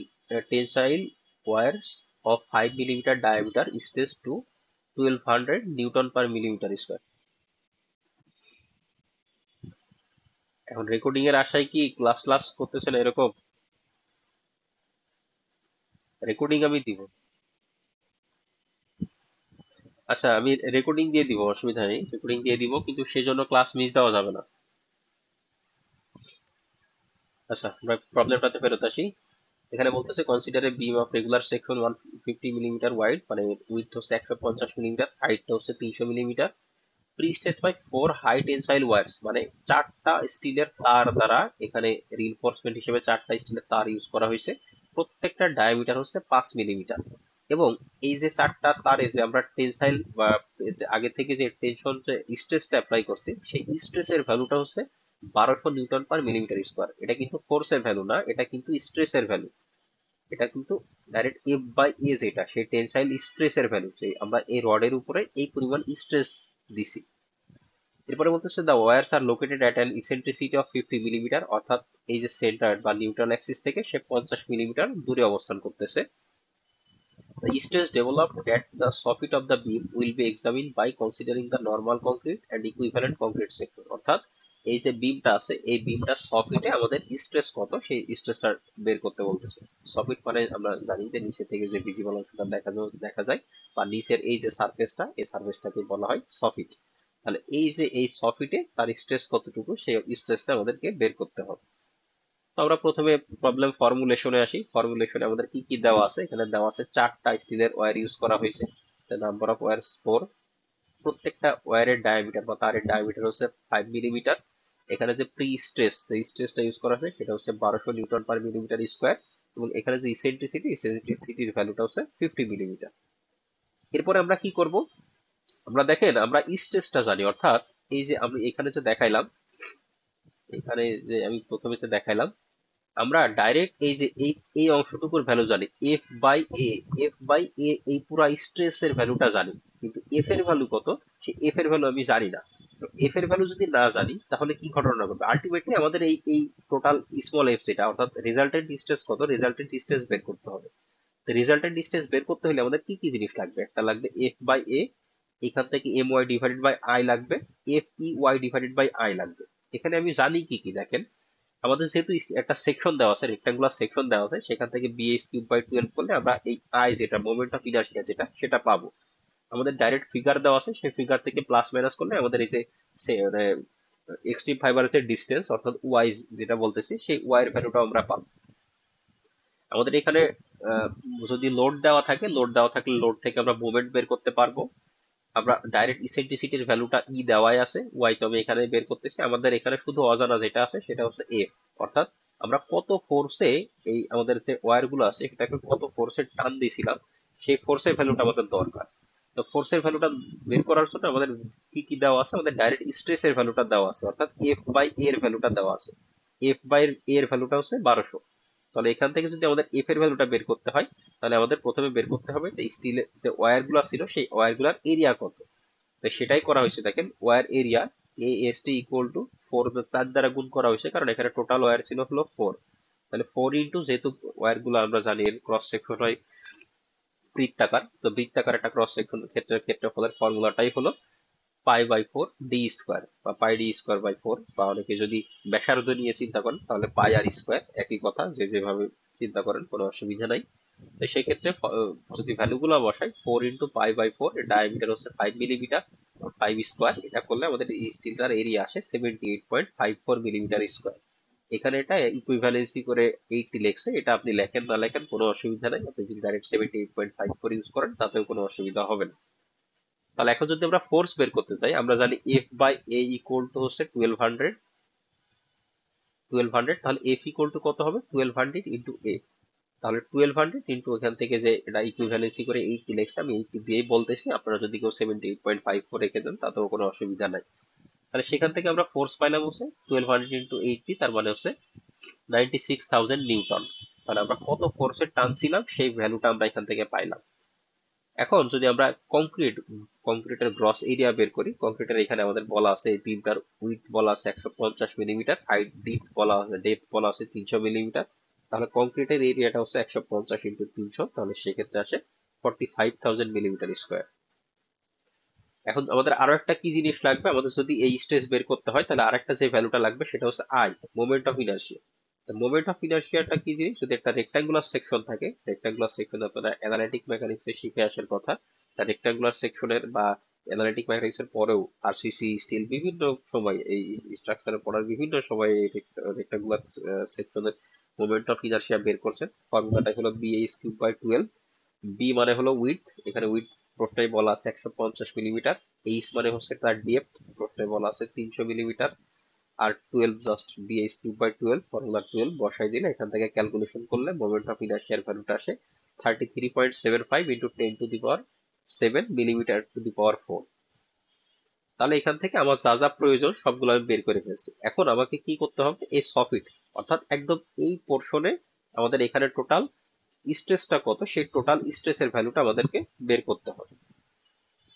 tensile wires of 5 millimeter diameter stressed to 1200 Newton per millimeter square. এখন রেকর্ডিং এর আশায় কি ক্লাস ক্লাস করতেছেন এরকম? রেকর্ডিং আমি দিব। আচ্ছা, আমি রেকর্ডিং দিয়ে দিব, অসুবিধা নেই, রেকর্ডিং দিয়ে দিব, কিন্তু সেজন্য ক্লাস মিস দেওয়া যাবে না। আচ্ছা, আমরা প্রবলেমটাতে ফেরত আসি। এখানে বলতেছে consider a beam of regular section 150 millimetre wide, মানে উইথ হচ্ছে 150 মিলিমিটার, হাইটটা হচ্ছে 300 millimetre. Prestressed by four high tensile wires, মানে চারটা স্টিলের তার দ্বারা এখানে রিইনফোর্সমেন্ট হিসেবে চারটা স্টিলের তার ইউজ করা হয়েছে। প্রত্যেকটা ডায়ামিটার হচ্ছে 5 মিলিমিটার। এবং এই যে চারটা তারে যে আমরা টেনসাইল বা যে আগে থেকে যে টেনশন যে স্ট্রেসটা অ্যাপ্লাই করছি সেই স্ট্রেসের ভ্যালুটা হচ্ছে 1200 নিউটন পার মিলিমিটার স্কোয়ার। এটা কিন্তু ফোর্সের ভ্যালু না, এটা কিন্তু স্ট্রেসের ভ্যালু। এটা কিন্তু ডাইরেক্ট এফ বাই এ যেটা সেই টেনসাইল স্ট্রেসের ভ্যালু, সেই আমরা এই রডের উপরে এই পরিমাণ স্ট্রেস দিছি। এরপরে বলতেছে the wires are located at an eccentricity of 50 millimetre, অর্থাৎ এই যে সেন্টার বা নিউট্রাল অ্যাক্সিস থেকে সে 50 মিলিমিটার দূরে অবস্থান করতেছে। The stress developed at the soffit of the beam will be examined by considering the normal concrete and equivalent concrete section। অর্থাৎ এই যে বিমটা আছে এই বিমটার সফিটে আমাদের স্ট্রেস কত সেই স্ট্রেসটা বের করতে বলতেছে। সফিট মানে আমরা জানি যে নিচে থেকে যে ভিজিবল অংশটা দেখা যায় বা নিচের এই যে সারফেসটা এই সারফেসটাকে বলা হয় সফিট। তাহলে এই যে এই সফিটে তার স্ট্রেস কতটুকু সেই স্ট্রেসটা আমাদেরকে বের করতে হবে। তো আমরা প্রথমে প্রবলেম ফর্মুলেশনে আসি। ফর্মুলেশনে আমাদের কি কি দেওয়া আছে, এখানে দেওয়া আছে চারটা স্টিলের ওয়্যার ইউজ করা হয়েছে। Number of wire 4। প্রত্যেকটা ওয়্যারের ডায়ামিটার বা তারের ডায়ামিটার হচ্ছে 5 মিলিমিটার। এখানে যে প্রি স্ট্রেস সেই স্ট্রেসটা ইউজ করা আছে সেটা হচ্ছে 1200 নিউটন পার মিলিমিটার স্কোয়ার। এবং এখানে যে ইসেন্ট্রিসিটির ভ্যালুটা হচ্ছে 50 মিলিমিটার। এরপরে আমরা কি করব, আমরা দেখেন আমরা স্ট্রেসটা জানি, অর্থাৎ এই যে আমি এখানে যে দেখাইলাম, এখানে যে আমি প্রথমে যে দেখাইলাম আমরা ডাইরেক্ট এই যে এই এই অংশটুকুর ভ্যালু জানি F by A. F by A এই পুরা স্ট্রেস এর ভ্যালুটা জানি, কিন্তু এফ এর ভ্যালু কত সেই এফ এর ভ্যালু আমি জানি না। এফ এর ভ্যালু যদি না জানি তাহলে কি ঘটনা ঘটবে, আলটিমেটলি আমাদের এই এই টোটাল স্মল এফ যেটা অর্থাৎ রেজাল্টেন্ট স্ট্রেস কত, রেজাল্টেন্ট স্ট্রেস বের করতে হবে। তো রেজাল্টেন্ট স্ট্রেস বের করতে হলে আমাদের কি কি জিনিস লাগবে, একটা লাগবে এফ বাই এ, এখান থেকে M Y divided by I লাগবে, F E Y divided by I লাগবে। এখানে আমি জানি কি কি দেখেন, আমাদের যেহেতু একটা সেকশন দেওয়া আছে, রেক্টাঙ্গুলার সেকশন দেওয়া আছে, সেখান থেকে bh³ বাই 12 করলে আমরা এই আই যেটা মোমেন্ট অফ ইনার্শিয়া যেটা সেটা পাবো। আমাদের ডাইরেক্ট ফিগার দেওয়া আছে, সেই ফিগার থেকে প্লাস মাইনাস করলে আমাদের এই যে মানে এক্সট্রিম ফাইবারের যে ডিস্টেন্স অর্থাৎ ওয়াই যেটা বলতেছি সেই ওয়াই এর ভ্যালুটা আমরা পাবো। আমাদের এখানে আহ, যদি লোড দেওয়া থাকে, লোড দেওয়া থাকলে লোড থেকে আমরা মোমেন্ট বের করতে পারবো। আমরা ডাইরেক্ট ইসেন্ট্রিসিটির ভ্যালুটা ই দেওয়াই আছে, ওয়াই তো আমি এখানে বের করতেছি। আমাদের এখানে শুধু অজানা যেটা আছে সেটা হচ্ছে এফ, অর্থাৎ আমরা কত ফোর্সে এই আমাদের যে ওয়্যার গুলো আছে সেটাকে কত ফোর্সে টান দিয়েছিলাম সেই ফোর্সের ভ্যালুটা আমাদের দরকার। তো ফোর্সের ভ্যালুটা বের করার জন্য আমাদের কি কি দেওয়া আছে, আমাদের ডাইরেক্ট স্ট্রেসের ভ্যালুটা দেওয়া আছে, অর্থাৎ এফ বাই এর ভ্যালুটা দেওয়া আছে। এফ বাই এর ভ্যালুটা হচ্ছে 1200। তাহলে এখান থেকে যদি আমাদের এফ এর ভ্যালুটা বের করতে হয় তাহলে আমাদের প্রথমে বের করতে হবে যে স্টিলের যে ওয়্যার গুলো ছিল সেই ওয়্যার গুলার এরিয়া কত। তো সেটাই করা হয়েছে, দেখেন wire area A S T equal to 4 4 দ্বারা গুণ করা হয়েছে, কারণ এখানে টোটাল ওয়্যার ছিল হলো 4। তাহলে 4 ইন্টু, যেহেতু ওয়্যার গুলো আমরা জানি ক্রস সেকশন হয় বৃত্তাকার, তো বৃত্তাকার একটা ক্রস সেকশন ক্ষেত্রফলের ফর্মুলাটাই হলো π/4 d স্কোয়ার বা πd স্কোয়ার/4, বা অনেকে যদি ব্যাসার্ধ নিয়ে চিন্তা করেন তাহলে পাই আর স্কোয়ার, একই কথা, যে যেভাবে চিন্তা করেন কোনো অসুবিধা নাই। তো সেই ক্ষেত্রে যদি ভ্যালু গুলো বসাই 4 × π/4, ডায়ামিটার হচ্ছে 5 মিলিমিটার, 5 স্কোয়ার, এটা করলে আমাদের এই স্টিলটার এরিয়া আসে 78.54 মিলিমিটার স্কোয়ার। এখানে এটা ইকুইভ্যালেন্সি করে 80 লেখছে, এটা আপনি লেখেন না লেখেন কোনো অসুবিধা নাই, আপনি যদি ডাইরেক্ট 78.54 ইউজ করেন তাতেও কোনো অসুবিধা হবে না। তাহলে এখন যদি আমরা ফোর্স বের করতে চাই, আমরা জানি F by A equal to হচ্ছে 1200। তাহলে এফ ইকুয়াল টু কত হবে, 1200 ইন্টু এ। তাহলে 1200 ইন্টু এখান থেকে যে এটা ইকুইভ্যালেন্সি করে 80 লেখছে, আমি 80 দিয়েই বলতেছি, আপনারা যদি কেউ 78.54 রেখে দেন তাতেও কোনো অসুবিধা নাই। তাহলে সেখান থেকে আমরা ফোর্স পাইলাম হচ্ছে 1200 ইন্টু 80, তার মানে হচ্ছে 96,000 নিউটন। তাহলে আমরা কত ফোর্সে টানছিলাম সেই ভ্যালুটা আমরা এখান থেকে পাইলাম। এখন যদি আমরা কংক্রিটের গ্রস এরিয়া বের করি, কংক্রিটের এখানে আমাদের বলা আছে এই বিমটার উইথ বলা আছে 150 মিলিমিটার, হাইট ডেপথ বলা আছে 300 মিলিমিটার। তাহলে কংক্রিটের এরিয়াটা হচ্ছে 150 ইন্টু 300, তাহলে সেক্ষেত্রে আসে 45,000 মিলিমিটার স্কোয়ার। এখন আমাদের আরো একটা কি জিনিস লাগবে, আমাদের যদি এই স্ট্রেস বের করতে হয় তাহলে আরেকটা যে ভ্যালুটা লাগবে সেটা হচ্ছে I, moment of inertia. Moment of ইনার্শিয়াটা কি জিনিস, যদি একটা রেক্টাঙ্গুলার সেকশন থাকে, রেক্টাঙ্গুলার সেকশন আপনারা অ্যানালিটিক মেকানিক্স এ শিখে আসার কথা। তা রেক্টাঙ্গুলার সেকশনের বা অ্যানালিটিক মেকানিক্স এর পরেও আরসিসি স্টিল বিভিন্ন সময় এই স্ট্রাকচারে পড়ার বিভিন্ন সময় রেক্টাঙ্গুলার সেকশনের মোমেন্ট অফ ইনার্শিয়া বের করছেন। ফর্মুলাটা হলো bh³/12। বি মানে হলো উইডথ, এখানে উইডথ প্রশ্নে বলা আছে 150 মিলিমিটার। এইচ মানে হচ্ছে তার ডেপথ, প্রশ্নে বলা আছে 300 মিলিমিটার। আর 12 জাস্ট bh³/12, ফর্মুলা 12 বসাই দিলে এখান থেকে ক্যালকুলেশন করলে মোমেন্ট অফ ইনার্শিয়ার ভ্যালুটা আসে 33.75 ইন্টু 10⁻7 মিলিমিটার টু দি পাওয়ার 4। তাহলে এখান থেকে আমার যা যা প্রয়োজন সবগুলো আমি বের করে ফেলছি। এখন আমাকে কি করতে হবে, এই সফিট অর্থাৎ একদম এই পোর্শনে আমাদের এখানে টোটাল স্ট্রেসটা কত, সেই টোটাল স্ট্রেসের ভ্যালুটা আমাদেরকে বের করতে হবে।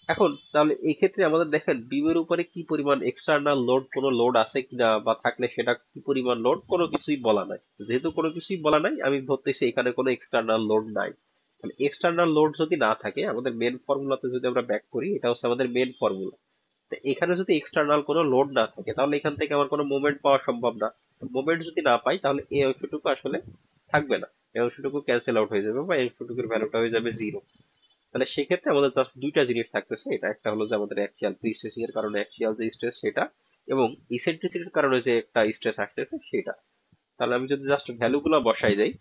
এখন তাহলে এই ক্ষেত্রে আমাদের দেখেন বিমের উপরে কি পরিমাণ এক্সটার্নাল লোড, কোনো লোড আছে কিনা বা থাকলে সেটা কি পরিমাণ লোড, কোনো কিছুই বলা নাই। যেহেতু কোনো কিছুই বলা নাই, আমি ধরতেছি এখানে কোনো এক্সটার্নাল লোড নাই। তাহলে এক্সটার্নাল লোড যদি না থাকে, আমাদের মেন ফর্মুলাতে যদি আমরা ব্যাক করি, এটা হচ্ছে আমাদের মেন ফর্মুলা। তো এখানে যদি এক্সটার্নাল কোনো লোড না থাকে, তাহলে এখান থেকে আমার কোনো মুভমেন্ট পাওয়া সম্ভব না। মুভমেন্ট যদি না পাই, তাহলে এই অংশটুকু আসলে থাকবে না, এই অংশটুকু ক্যান্সেল আউট হয়ে যাবে বা এই অংশটুকুর ভ্যালুটা হয়ে যাবে জিরো। তাহলে সেক্ষেত্রে আমাদের জাস্ট দুইটা জিনিস থাকতেছে, এটা একটা হলো যে আমাদের অ্যাক্সিয়াল প্রি স্ট্রেসিং এর কারণে অ্যাক্সিয়াল যে স্ট্রেস সেটা, এবং ইসেন্ট্রিসিটির কারণে যে একটা স্ট্রেস আসতেছে সেটা। তাহলে আমি যদি জাস্ট ভ্যালুগুলো বসাই দেই,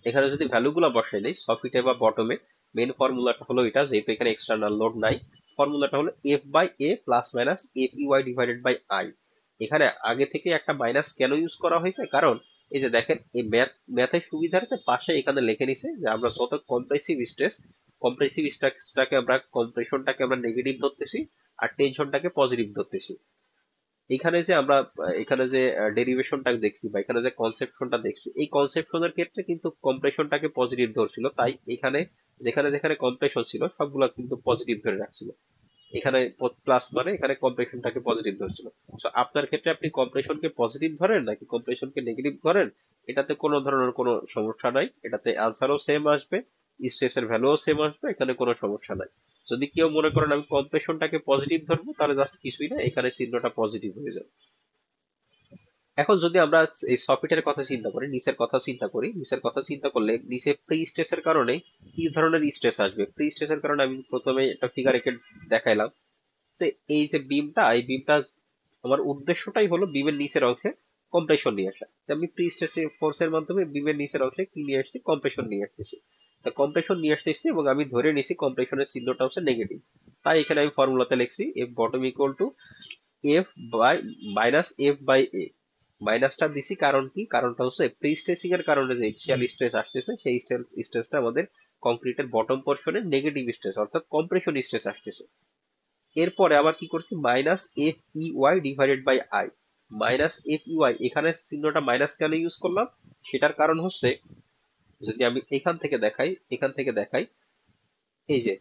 এখানে যদি ভ্যালুগুলো বসাই দেই সফিটে বা বটমে, মেন ফর্মুলাটা হলো এটা, যেহেতু এখানে এক্সটার্নাল লোড নাই, ফর্মুলাটা হলো F by A plus minus F U I divided by I. এখানে আগে থেকে একটা মাইনাস কেন ইউজ করা হয়েছে, কারণ এই যে দেখেন এই ম্যাথের সুবিধার্থে পাশে এখানে লিখে নিছে যে আমরা যত কম্প্রেসিভ স্ট্রেসটাকে আমরা কম্প্রেশনটাকে আমরা নেগেটিভ ধরতেছি, আর টেনশনটাকে পজিটিভ ধরতেছি। এখানে যে আমরা এখানে যে ডেরিভেশনটা দেখছি বা এখানে যে কনসেপশনটা দেখছি, এই কনসেপশনের ক্ষেত্রে কিন্তু কম্প্রেশনটাকে পজিটিভ ধরছিল, তাই এখানে যেখানে যেখানে কম্প্রেশন ছিল সবগুলা কিন্তু পজিটিভ ধরে রাখছিল। এখানে প্লাস মানে এখানে কম্প্রেশনটাকে পজিটিভ ধরছিল। তো আপনার ক্ষেত্রে আপনি কম্প্রেশনকে পজিটিভ ধরেন নাকি কম্প্রেশনকে নেগেটিভ ধরেন, এটাতে কোনো ধরনের কোনো সমস্যা নাই, এটাতে আনসারও সেম আসবে, স্ট্রেসের ভ্যালুও সেম আসবে, এখানে কোনো সমস্যা নাই। যদি কেউ মনে করেন আমি কম্প্রেশনটাকে পজিটিভ ধরবো, তাহলে জাস্ট কিছুই না, এখানে চিহ্নটা পজিটিভ হয়ে যাবে। এখন যদি আমরা এই সফটওয়্যারের কথা চিন্তা করি, নিচের কথা চিন্তা করলে নিচে প্রি স্ট্রেসের কারণে কি ধরনের স্ট্রেস আসবে। প্রি স্ট্রেসের কারণে আমি প্রথমে একটা ফিগার এঁকে দেখাইলাম যে এই যে বিমটা, এই বিমটা আমার উদ্দেশ্যটাই হলো বিমের নিচের অংশে কম্প্রেশন নিয়ে আসা। তো আমি প্রি স্ট্রেস ফোর্সের মাধ্যমে বিমের নিচের অংশে কি নিয়ে আসছি, কম্প্রেশন নিয়ে আসতেছি। তো কম্প্রেশন নিয়ে আসতেছি এবং আমি ধরে নিছি কম্প্রেশনের চিহ্নটা হচ্ছে নেগেটিভ। তাই এখানে আমি ফর্মুলাতে লিখছি F bottom equal to F by minus F by A. মাইনাসটা দিছি কারণ কি, কারণটা হচ্ছে প্রি স্ট্রেসিং এর কারণে যে ইনিশিয়াল স্ট্রেস আসতেছে, সেই স্ট্রেসটা আমাদের কংক্রিটের বটম পোর্শনে নেগেটিভ স্ট্রেস অর্থাৎ কম্প্রেশন স্ট্রেস আসতেছে। এরপরে আবার কি করছি, minus F E Y divided by I. Minus F E Y, এখানে চিহ্নটা মাইনাস কেন ইউজ করলাম, সেটার কারণ হচ্ছে যদি আমি এখান থেকে দেখাই এই যে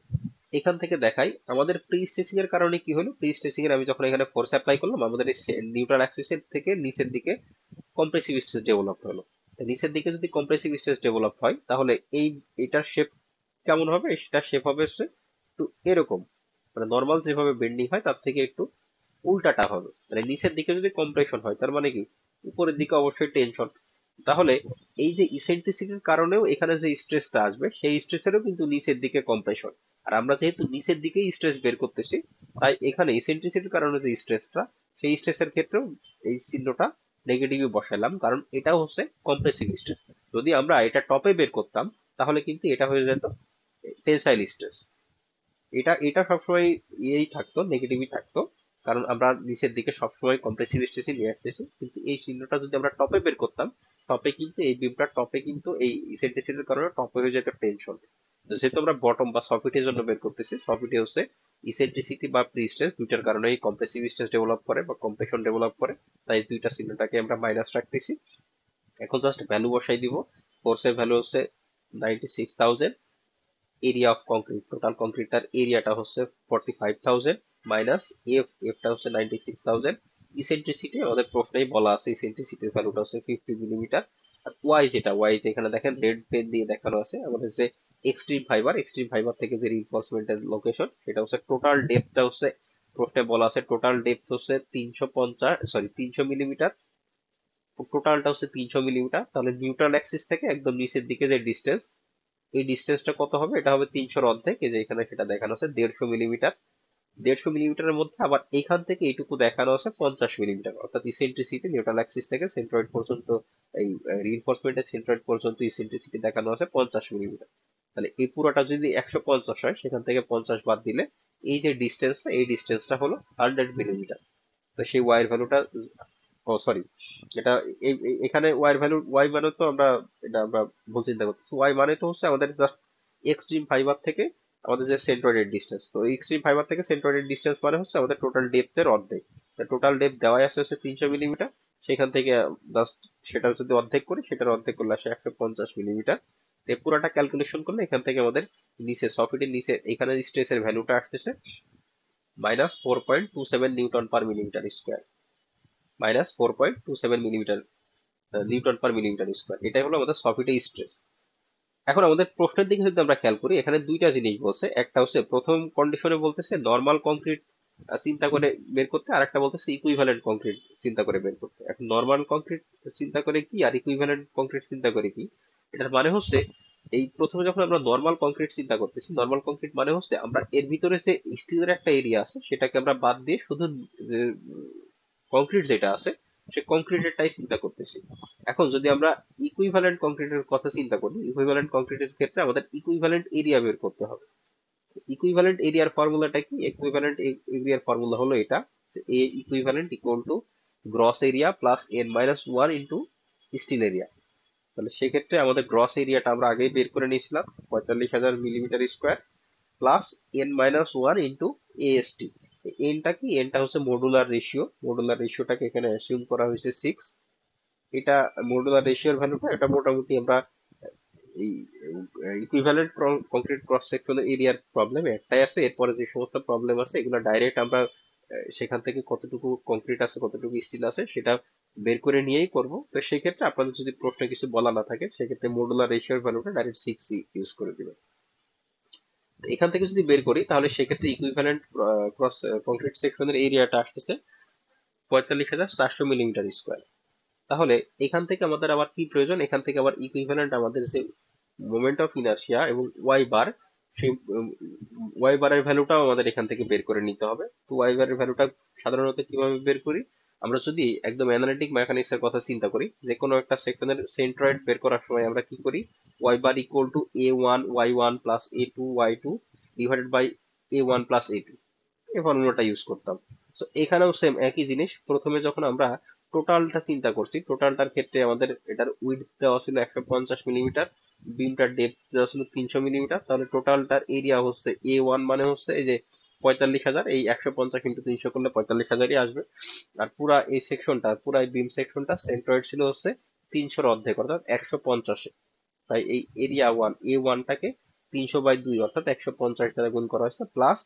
এখান থেকে দেখাই আমাদের প্রি স্ট্রেসিং এর কারণে কি হলো, প্রি স্ট্রেসিং এর আমি যখন এখানে ফোর্স অ্যাপ্লাই করলাম, আমাদের নিউট্রাল অ্যাক্সিসের থেকে নিচের দিকে কম্প্রেসিভ স্ট্রেস ডেভেলপ হলো। নিচের দিকে যদি কম্প্রেসিভ স্ট্রেস ডেভেলপ হয়, তাহলে এটার শেপ কেমন হবে, সেটার শেপ হবে হচ্ছে একটু এরকম, মানে নর্মাল যেভাবে বেন্ডিং হয় তার থেকে একটু উল্টাটা হবে। মানে নিচের দিকে যদি কম্প্রেশন হয়, তার মানে কি উপরের দিকে অবশ্যই টেনশন। তাহলে এই যে ইসেন্ট্রিসিটির কারণেও এখানে যে স্ট্রেসটা আসবে, সেই স্ট্রেসেরও কিন্তু নিচের দিকে কম্প্রেশন। আর আমরা যেহেতু নিচের দিকেই স্ট্রেস বের করতেছি, তাই এখানে ইসেন্ট্রিসিটির কারণে যে স্ট্রেসটা, সেই স্ট্রেসের ক্ষেত্রেও এই চিহ্নটা নেগেটিভে বসালাম, কারণ এটা হচ্ছে কম্প্রেসিভ স্ট্রেস। যদি আমরা এটা টপে বের করতাম, তাহলে কিন্তু এটা হয়ে যেত টেনসাইল স্ট্রেস। এটা এটা সবসময় ইয়েই থাকতো, নেগেটিভই থাকতো, কারণ আমরা নিচের দিকে সবসময় কম্প্রেসিভ স্ট্রেসই নিয়ে আসতেছি। কিন্তু এই চিহ্নটা যদি আমরা টপে বের করতাম, টপে কিন্তু এই বিমটা টপে কিন্তু এই ইসেন্ট্রিসিটির কারণে টপে হয়ে যেত টেনশন। যেহেতু আমরা বটম বা সফিটের জন্য বের করতেছি, সফিটে হচ্ছে ইসেন্ট্রিসিটি বা প্রি স্ট্রেস দুইটার কারণেই কম্প্রেসিভ স্ট্রেস ডেভেলপ করে বা কম্প্রেশন ডেভেলপ করে, তাই দুইটা চিহ্নটাকে আমরা মাইনাস রাখতেছি। এখন জাস্ট ভ্যালু বসাই দিব। ফোর্সের ভ্যালু হচ্ছে 96,000, এরিয়া অফ কংক্রিট, টোটাল কংক্রিটটার এরিয়াটা হচ্ছে 45,000 মাইনাস এফটা হচ্ছে 96,000। ইসেন্ট্রিসিটি আমাদের প্রশ্নেই বলা আছে, ইসেন্ট্রিসিটির ভ্যালুটা হচ্ছে 50 মিলিমিটার। আর ওয়াই এখানে দেখেন রেড পেন দিয়ে দেখানো আছে, আমাদের যে এক্সট্রিম ফাইবার থেকে যে রিইনফোর্সমেন্টের লোকেশন, সেটা হচ্ছে টোটাল ডেপথটা হচ্ছে প্রশ্নে বলা আছে, টোটাল ডেপথ হচ্ছে 300 মিলিমিটার, টোটালটা হচ্ছে 300 মিলিমিটার। তাহলে নিউট্রাল অ্যাক্সিস থেকে একদম নিচের দিকে যে ডিস্টেন্স, এই ডিস্টেন্সটা কত হবে, এটা হবে 300-র অর্ধেক, এই যে এখানে সেটা দেখানো আছে 150 মিলিমিটার। 150 মিলিমিটারের মধ্যে আবার এখান থেকে এইটুকু দেখানো আছে 50 মিলিমিটার, অর্থাৎ ইসেন্ট্রিসিটি নিউট্রাল অ্যাক্সিস থেকে সেন্ট্রয়েড পর্যন্ত, এই রিইনফোর্সমেন্টের সেন্ট্রয়েড পর্যন্ত ইসেন্ট্রিসিটি দেখানো আছে 50 মিলিমিটার। তাহলে এই পুরোটা যদি 150 হয়, সেখান থেকে 50 বাদ দিলে এই যে ডিস্টেন্স, এই ডিস্টেন্সটা হলো 100 মিলিমিটার। তো সেই ওয়াই এর ভ্যালুটা, ও সরি, এটা এখানে ওয়াই মানে তো আমরা এটা আমরা ভুল চিন্তা করতেছি। ওয়াই মানে তো হচ্ছে আমাদের জাস্ট এক্সট্রিম ফাইবার থেকে আমাদের যে সেন্ট্রয়েডের ডিস্টেন্স, তো এক্সট্রিম ফাইবার থেকে সেন্ট্রয়েডের ডিস্টেন্স মানে হচ্ছে আমাদের টোটাল ডেপথের অর্ধেক। টোটাল ডেপথ দেওয়াই আছে হচ্ছে 300 মিলিমিটার, সেখান থেকে জাস্ট সেটা যদি অর্ধেক করি, সেটার অর্ধেক করলে আসে 150 মিলিমিটার। পুরাটা ক্যালকুলেশন করলে এখান থেকে আমাদের নিচে সফিটের নিচে এখানে স্ট্রেসের ভ্যালুটা আসতেছে -4.27 Newton per millimetre square, -4.27 Newton per millimetre square. এটাই হলো আমাদের সফিটের স্ট্রেস। এখন আমাদের প্রশ্নের দিকে যদি আমরা খেয়াল করি, এখানে দুইটা জিনিস বলছে। একটা হচ্ছে প্রথম কন্ডিশনে বলতেছে নর্মাল কংক্রিট চিন্তা করে বের করতে, আর একটা বলতেছে ইকুইভ্যালেন্ট কংক্রিট চিন্তা করে বের করতে। এখন নর্মাল কংক্রিট চিন্তা করে কি আর ইকুইভ্যালেন্ট কংক্রিট চিন্তা করে কি, এটার মানে হচ্ছে এই প্রথমে যখন আমরা নর্মাল কংক্রিট চিন্তা করতেছি, নর্মাল কংক্রিট মানে হচ্ছে আমরা এর ভিতরে যে স্টিলের একটা এরিয়া আছে সেটাকে আমরা বাদ দিয়ে শুধু কংক্রিট যেটা আছে সে কংক্রিটেরটাই চিন্তা করতেছি। এখন যদি আমরা ইকুইভ্যালেন্ট কংক্রিটের কথা চিন্তা করি, ইকুইভ্যালেন্ট কংক্রিটের ক্ষেত্রে আমাদের ইকুইভ্যালেন্ট এরিয়া বের করতে হবে। ইকুইভ্যালেন্ট এরিয়ার ফর্মুলাটা কি? ইকুইভ্যালেন্ট এরিয়ার ফর্মুলা হলো এটা, A equivalent equal to gross area plus n-1 into steel area. তাহলে সেক্ষেত্রে আমাদের গ্রস এরিয়াটা আমরা আগেই বের করে নিয়েছিলাম 45,000 millimetre square, plus n-1 into AST. এনটা কি? এনটা হচ্ছে মডুলার রেশিও, মডুলার রেশিওটাকে এখানে অ্যাসিউম করা হয়েছে 6। এটা মডুলার রেশিওর ভ্যালুটা এটা মোটামুটি আমরা এই ইকুইভ্যালেন্ট কংক্রিট ক্রস সেকশনের এরিয়ার প্রবলেম একটাই আছে, এরপরে যে সমস্ত প্রবলেম আছে এগুলো ডাইরেক্ট আমরা সেখান থেকে কতটুকু কংক্রিট আছে কতটুকু স্টিল আছে সেটা বের করে নিয়েই করব। তো সেক্ষেত্রে আপনাদের যদি প্রশ্নে কিছু বলা না থাকে সেক্ষেত্রে মডুলার রেশিওর ভ্যালুটা ডাইরেক্ট 6 ইউজ করে দিবেন। এখান থেকে যদি বের করি তাহলে সেক্ষেত্রে ইকুইভ্যালেন্ট ক্রস কংক্রিট সেকশনের এরিয়াটা আসতেছে 45,400 মিলিমিটার স্কোয়ার। তাহলে এখান থেকে আমাদের আবার কি প্রয়োজন? এখান থেকে আবার ইকুইভ্যালেন্ট আমাদের যে মোমেন্ট অফ ইনার্শিয়া এবং ওয়াই বার, সেই ওয়াই বারের ভ্যালুটাও আমাদের এখান থেকে বের করে নিতে হবে। তো ওয়াই বারের ভ্যালুটা সাধারণত কিভাবে বের করি? আমরা যদি একদম অ্যানালিটিক মেকানিক্স এর কথা চিন্তা করি, যে কোনো একটা সেকশনের সেন্ট্রয়েড বের করার সময় আমরা কি করি? Y bar equal to a1 y1 plus a2 y2 divided by a1 plus a2, এই ফর্মুলাটা ইউজ করতাম। সো এখানেও সেম একই জিনিস। প্রথমে যখন আমরা টোটালটা চিন্তা করছি, টোটালটার ক্ষেত্রে আমাদের এটার উইডথ দেওয়া ছিল 150 মিলিমিটার, বিমটার ডেপথ দেওয়া ছিল 300 মিলিমিটার, তাহলে টোটালটার এরিয়া হচ্ছে A1 মানে হচ্ছে এই যে 45,000, এই 150 ইন্টু 300 করলে 45,000ই আসবে। আর পুরা এই সেকশনটা, পুরা এই বিম সেকশনটা সেন্ট্রয়েড ছিল হচ্ছে 300-র অর্ধেক অর্থাৎ 150-এ। তাই এই এরিয়া A1টাকে 300/2 অর্থাৎ 150 দ্বারা গুণ করা হয়েছে, প্লাস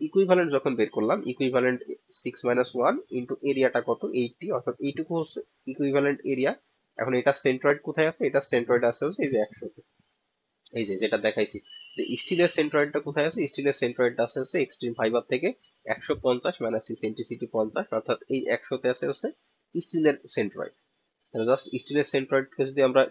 ইকুইভ্যালেন্ট যখন বের করলাম, ইকুইভ্যালেন্ট 6-1 ইন্টু এরিয়াটা কত 80, অর্থাৎ এইটুকু হচ্ছে ইকুইভ্যালেন্ট এরিয়া। এখন এটা সেন্ট্রয়েড কোথায় আছে? এটা সেন্ট্রয়েড আছে হচ্ছে এই যে 100, এই যে যেটা দেখাইছি। স্টিলের সেন্ট্রয়েডটা কোথায় আছে? স্টিলের সেন্ট্রয়েডটা আছে হচ্ছে এক্সট্রিম ফাইবার থেকে 150 মাইনাস ইসেন্ট্রিসিটি 50, অর্থাৎ এই 100তে আছে হচ্ছে স্টিলের সেন্ট্রয়েড। জাস্ট স্টিলের সেন্ট্রয়েডকে যদি আমরা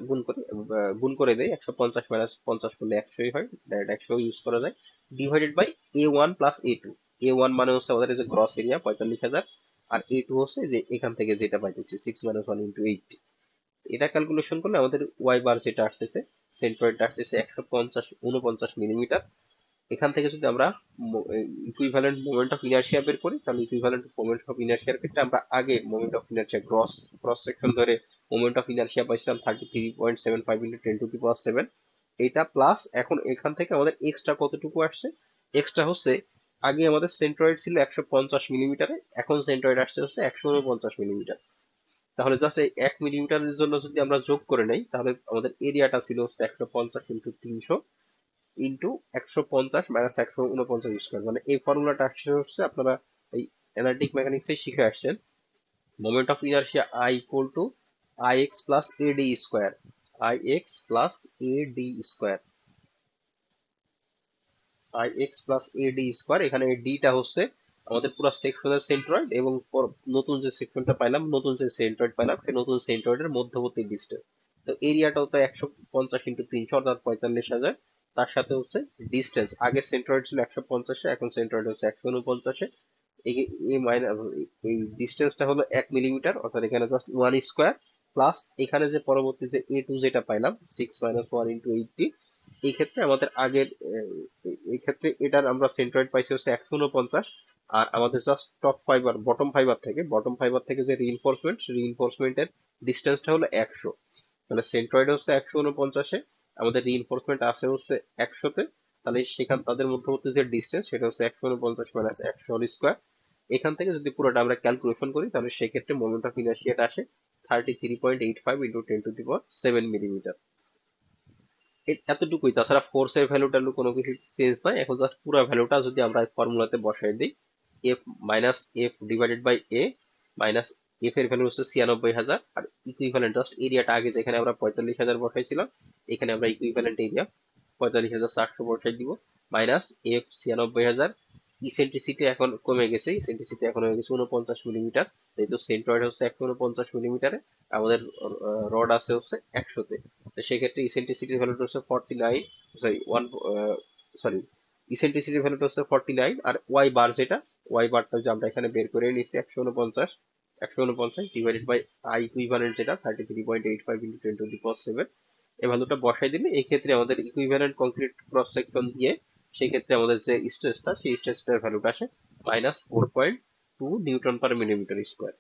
গুণ করে দেই, 150 - 50 করলে 100ই হয়, ডাইরেক্ট 100 ইউজ করা যায়, divided by A1 plus A2। A1 মানে হচ্ছে আমাদের এই যে গ্রস এরিয়া 45,000, আর A2 হচ্ছে যে এখান থেকে যেটা পাইতেছি 6-1 ইন্টু 80। এটা ক্যালকুলেশন করলে আমাদের ওয়াই বার যেটা আসতেছে, সেন্ট্রয়েডটা আসতেছে 149 মিলিমিটার। এখান থেকে যদি আমরা ইকুইভ্যালেন্ট মোমেন্ট অফ ইনার্শিয়া বের করি, তাহলে ইকুইভ্যালেন্ট মোমেন্ট অফ ইনার্শিয়ার ক্ষেত্রে আমরা আগে moment of inertia cross section ধরে মোমেন্ট অফ ইনার্শিয়া পাইছিলাম 33.75 ইন্টু 10⁻⁷। এটা প্লাস এখন এখান থেকে আমাদের এক্সট্রা কতটুকু আসছে? এক্সট্রা হচ্ছে আগে আমাদের সেন্ট্রয়েড ছিল 150 মিলিমিটারে, এখন সেন্ট্রয়েড আসছে হচ্ছে 149 মিলিমিটার। তাহলে জাস্ট এই 1 মিলিমিটারের জন্য যদি আমরা যোগ করে নেই, তাহলে আমাদের এরিয়াটা ছিল হচ্ছে 150 ইন্টু 300 ইন্টু 150 মাইনাস 149 স্কোয়ার। মানে এই ফর্মুলাটা আসছে হচ্ছে আপনারা এই অ্যানালিটিক মেকানিক্সে শিখে আসছেন। Moment of inertia I equal to I x plus eddy square, I x plus eddy square, I x plus eddy square. এখানে ডিটা হচ্ছে আমাদের পুরো সেকশনের সেন্ট্রয়েড, এবং নতুন যে সেকশনটা পাইলাম, নতুন যে সেন্ট্রয়েড পাইলাম, সেই নতুন সেন্ট্রয়েডের মধ্যবর্তী ডিস্টেন্স। তো এরিয়াটাও তো 150 ইন্টু 300 অর্থাৎ 45,000। তার সাথে হচ্ছে ডিস্টেন্স, আগে সেন্ট্রয়েড ছিল 150-এ, এখন সেন্ট্রয়েড হচ্ছে 149-এ। এই এই মাইনাস এই ডিস্টেন্সটা হলো 1 মিলিমিটার, অর্থাৎ এখানে জাস্ট 1 স্কোয়ার, প্লাস এখানে যে পরবর্তী যে A2 যেটা পাইলাম 6-1 ইন্টু 80। এই ক্ষেত্রে আমাদের আগের এই ক্ষেত্রে এটার আমরা সেন্ট্রয়েড পাইছি হচ্ছে 149, আর আমাদের জাস্ট বটম ফাইবার থেকে যে রিইনফোর্সমেন্টের ডিস্টেন্সটা হলো 100। তাহলে সেন্ট্রয়েড হচ্ছে 149-এ, আমাদের রিইনফোর্সমেন্ট আছে হচ্ছে 100-তে। তাহলে সেখান তাদের মধ্যবর্তী যে ডিস্টেন্স সেটা হচ্ছে 149 মাইনাস 100 হোল স্কোয়ার। এখান থেকে যদি পুরোটা আমরা ক্যালকুলেশন করি তাহলে সেক্ষেত্রে মোমেন্ট অফ ইনার্শিয়াটা আসে 33.85 ইন্টু 10⁻7 মিলিমিটার। এতটুকুই, তাছাড়া ফোর্সের ভ্যালুটা কোনো কিছু চেঞ্জ নাই। এখন জাস্ট পুরো ভ্যালুটা যদি আমরা ফর্মুলাতে বসাই দিই, F minus F divided by A minus F এর ভ্যালু হচ্ছে 96,000, আর ইকুইভ্যালেন্ট জাস্ট এরিয়াটা আগে যেখানে আমরা 45,000 বসাইছিলাম এখানে আমরা ইকুইভ্যালেন্ট এরিয়া 45,400 বসাই দিব, মাইনাস এফ 96,000। ইসেন্ট্রিসিটি এখন কমে গেছে, ইসেন্ট্রিসিটি এখন হয়ে গেছে 49 মিলিমিটার, যেহেতু সেন্ট্রয়েড হচ্ছে 149 মিলিমিটারে, আমাদের রড আছে হচ্ছে 100-তে। তো সেক্ষেত্রে ইসেন্ট্রিসিটির ভ্যালুটা হচ্ছে 49, সরি সরি ইসেন্ট্রিসিটির ভ্যালুটা হচ্ছে 49, আর ওয়াই বার যেটা, ওয়াই বারটা যে আমরা এখানে বের করে নিচ্ছি 149 ডিভাইডেড বাই আই ইকুইভ্যালেন্ট যেটা 33.85 ইন্টু 10⁻7। এই ভ্যালুটা বসাই দিলে এই ক্ষেত্রে আমাদের ইকুইভ্যালেন্ট কংক্রিট ক্রস সেকশন দিয়ে সেই ক্ষেত্রে আমাদের যে স্ট্রেসটা সেই স্ট্রেসটার ভ্যালুটা আসে -4.2 নিউটন পার মিলিমিটার স্কোয়ার।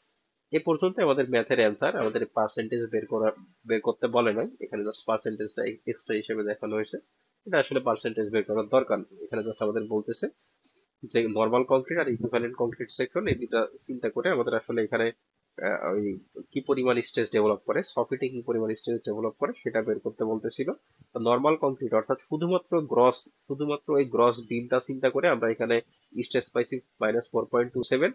এ পর্যন্ত আমাদের ম্যাথের অ্যান্সার। আমাদের পার্সেন্টেজ বের করতে বলে নাই, এখানে জাস্ট পার্সেন্টেজটা এক্সট্রা হিসেবে দেখানো হয়েছে। এটা আসলে পার্সেন্টেজ বের করার দরকার নেই, এখানে জাস্ট আমাদের বলতেছে যে নর্মাল কংক্রিট আর ইকুইভ্যালেন্ট কংক্রিট সেকশন এই দুটা চিন্তা করে আমাদের আসলে এখানে ওই কি পরিমাণ স্ট্রেস ডেভেলপ করে, সফিটে কি পরিমাণ স্ট্রেস ডেভেলপ করে সেটা বের করতে বলতেছিল। নর্মাল কংক্রিট অর্থাৎ শুধুমাত্র এই গ্রস বিমটা চিন্তা করে আমরা এখানে স্ট্রেস পাইছি -4.27।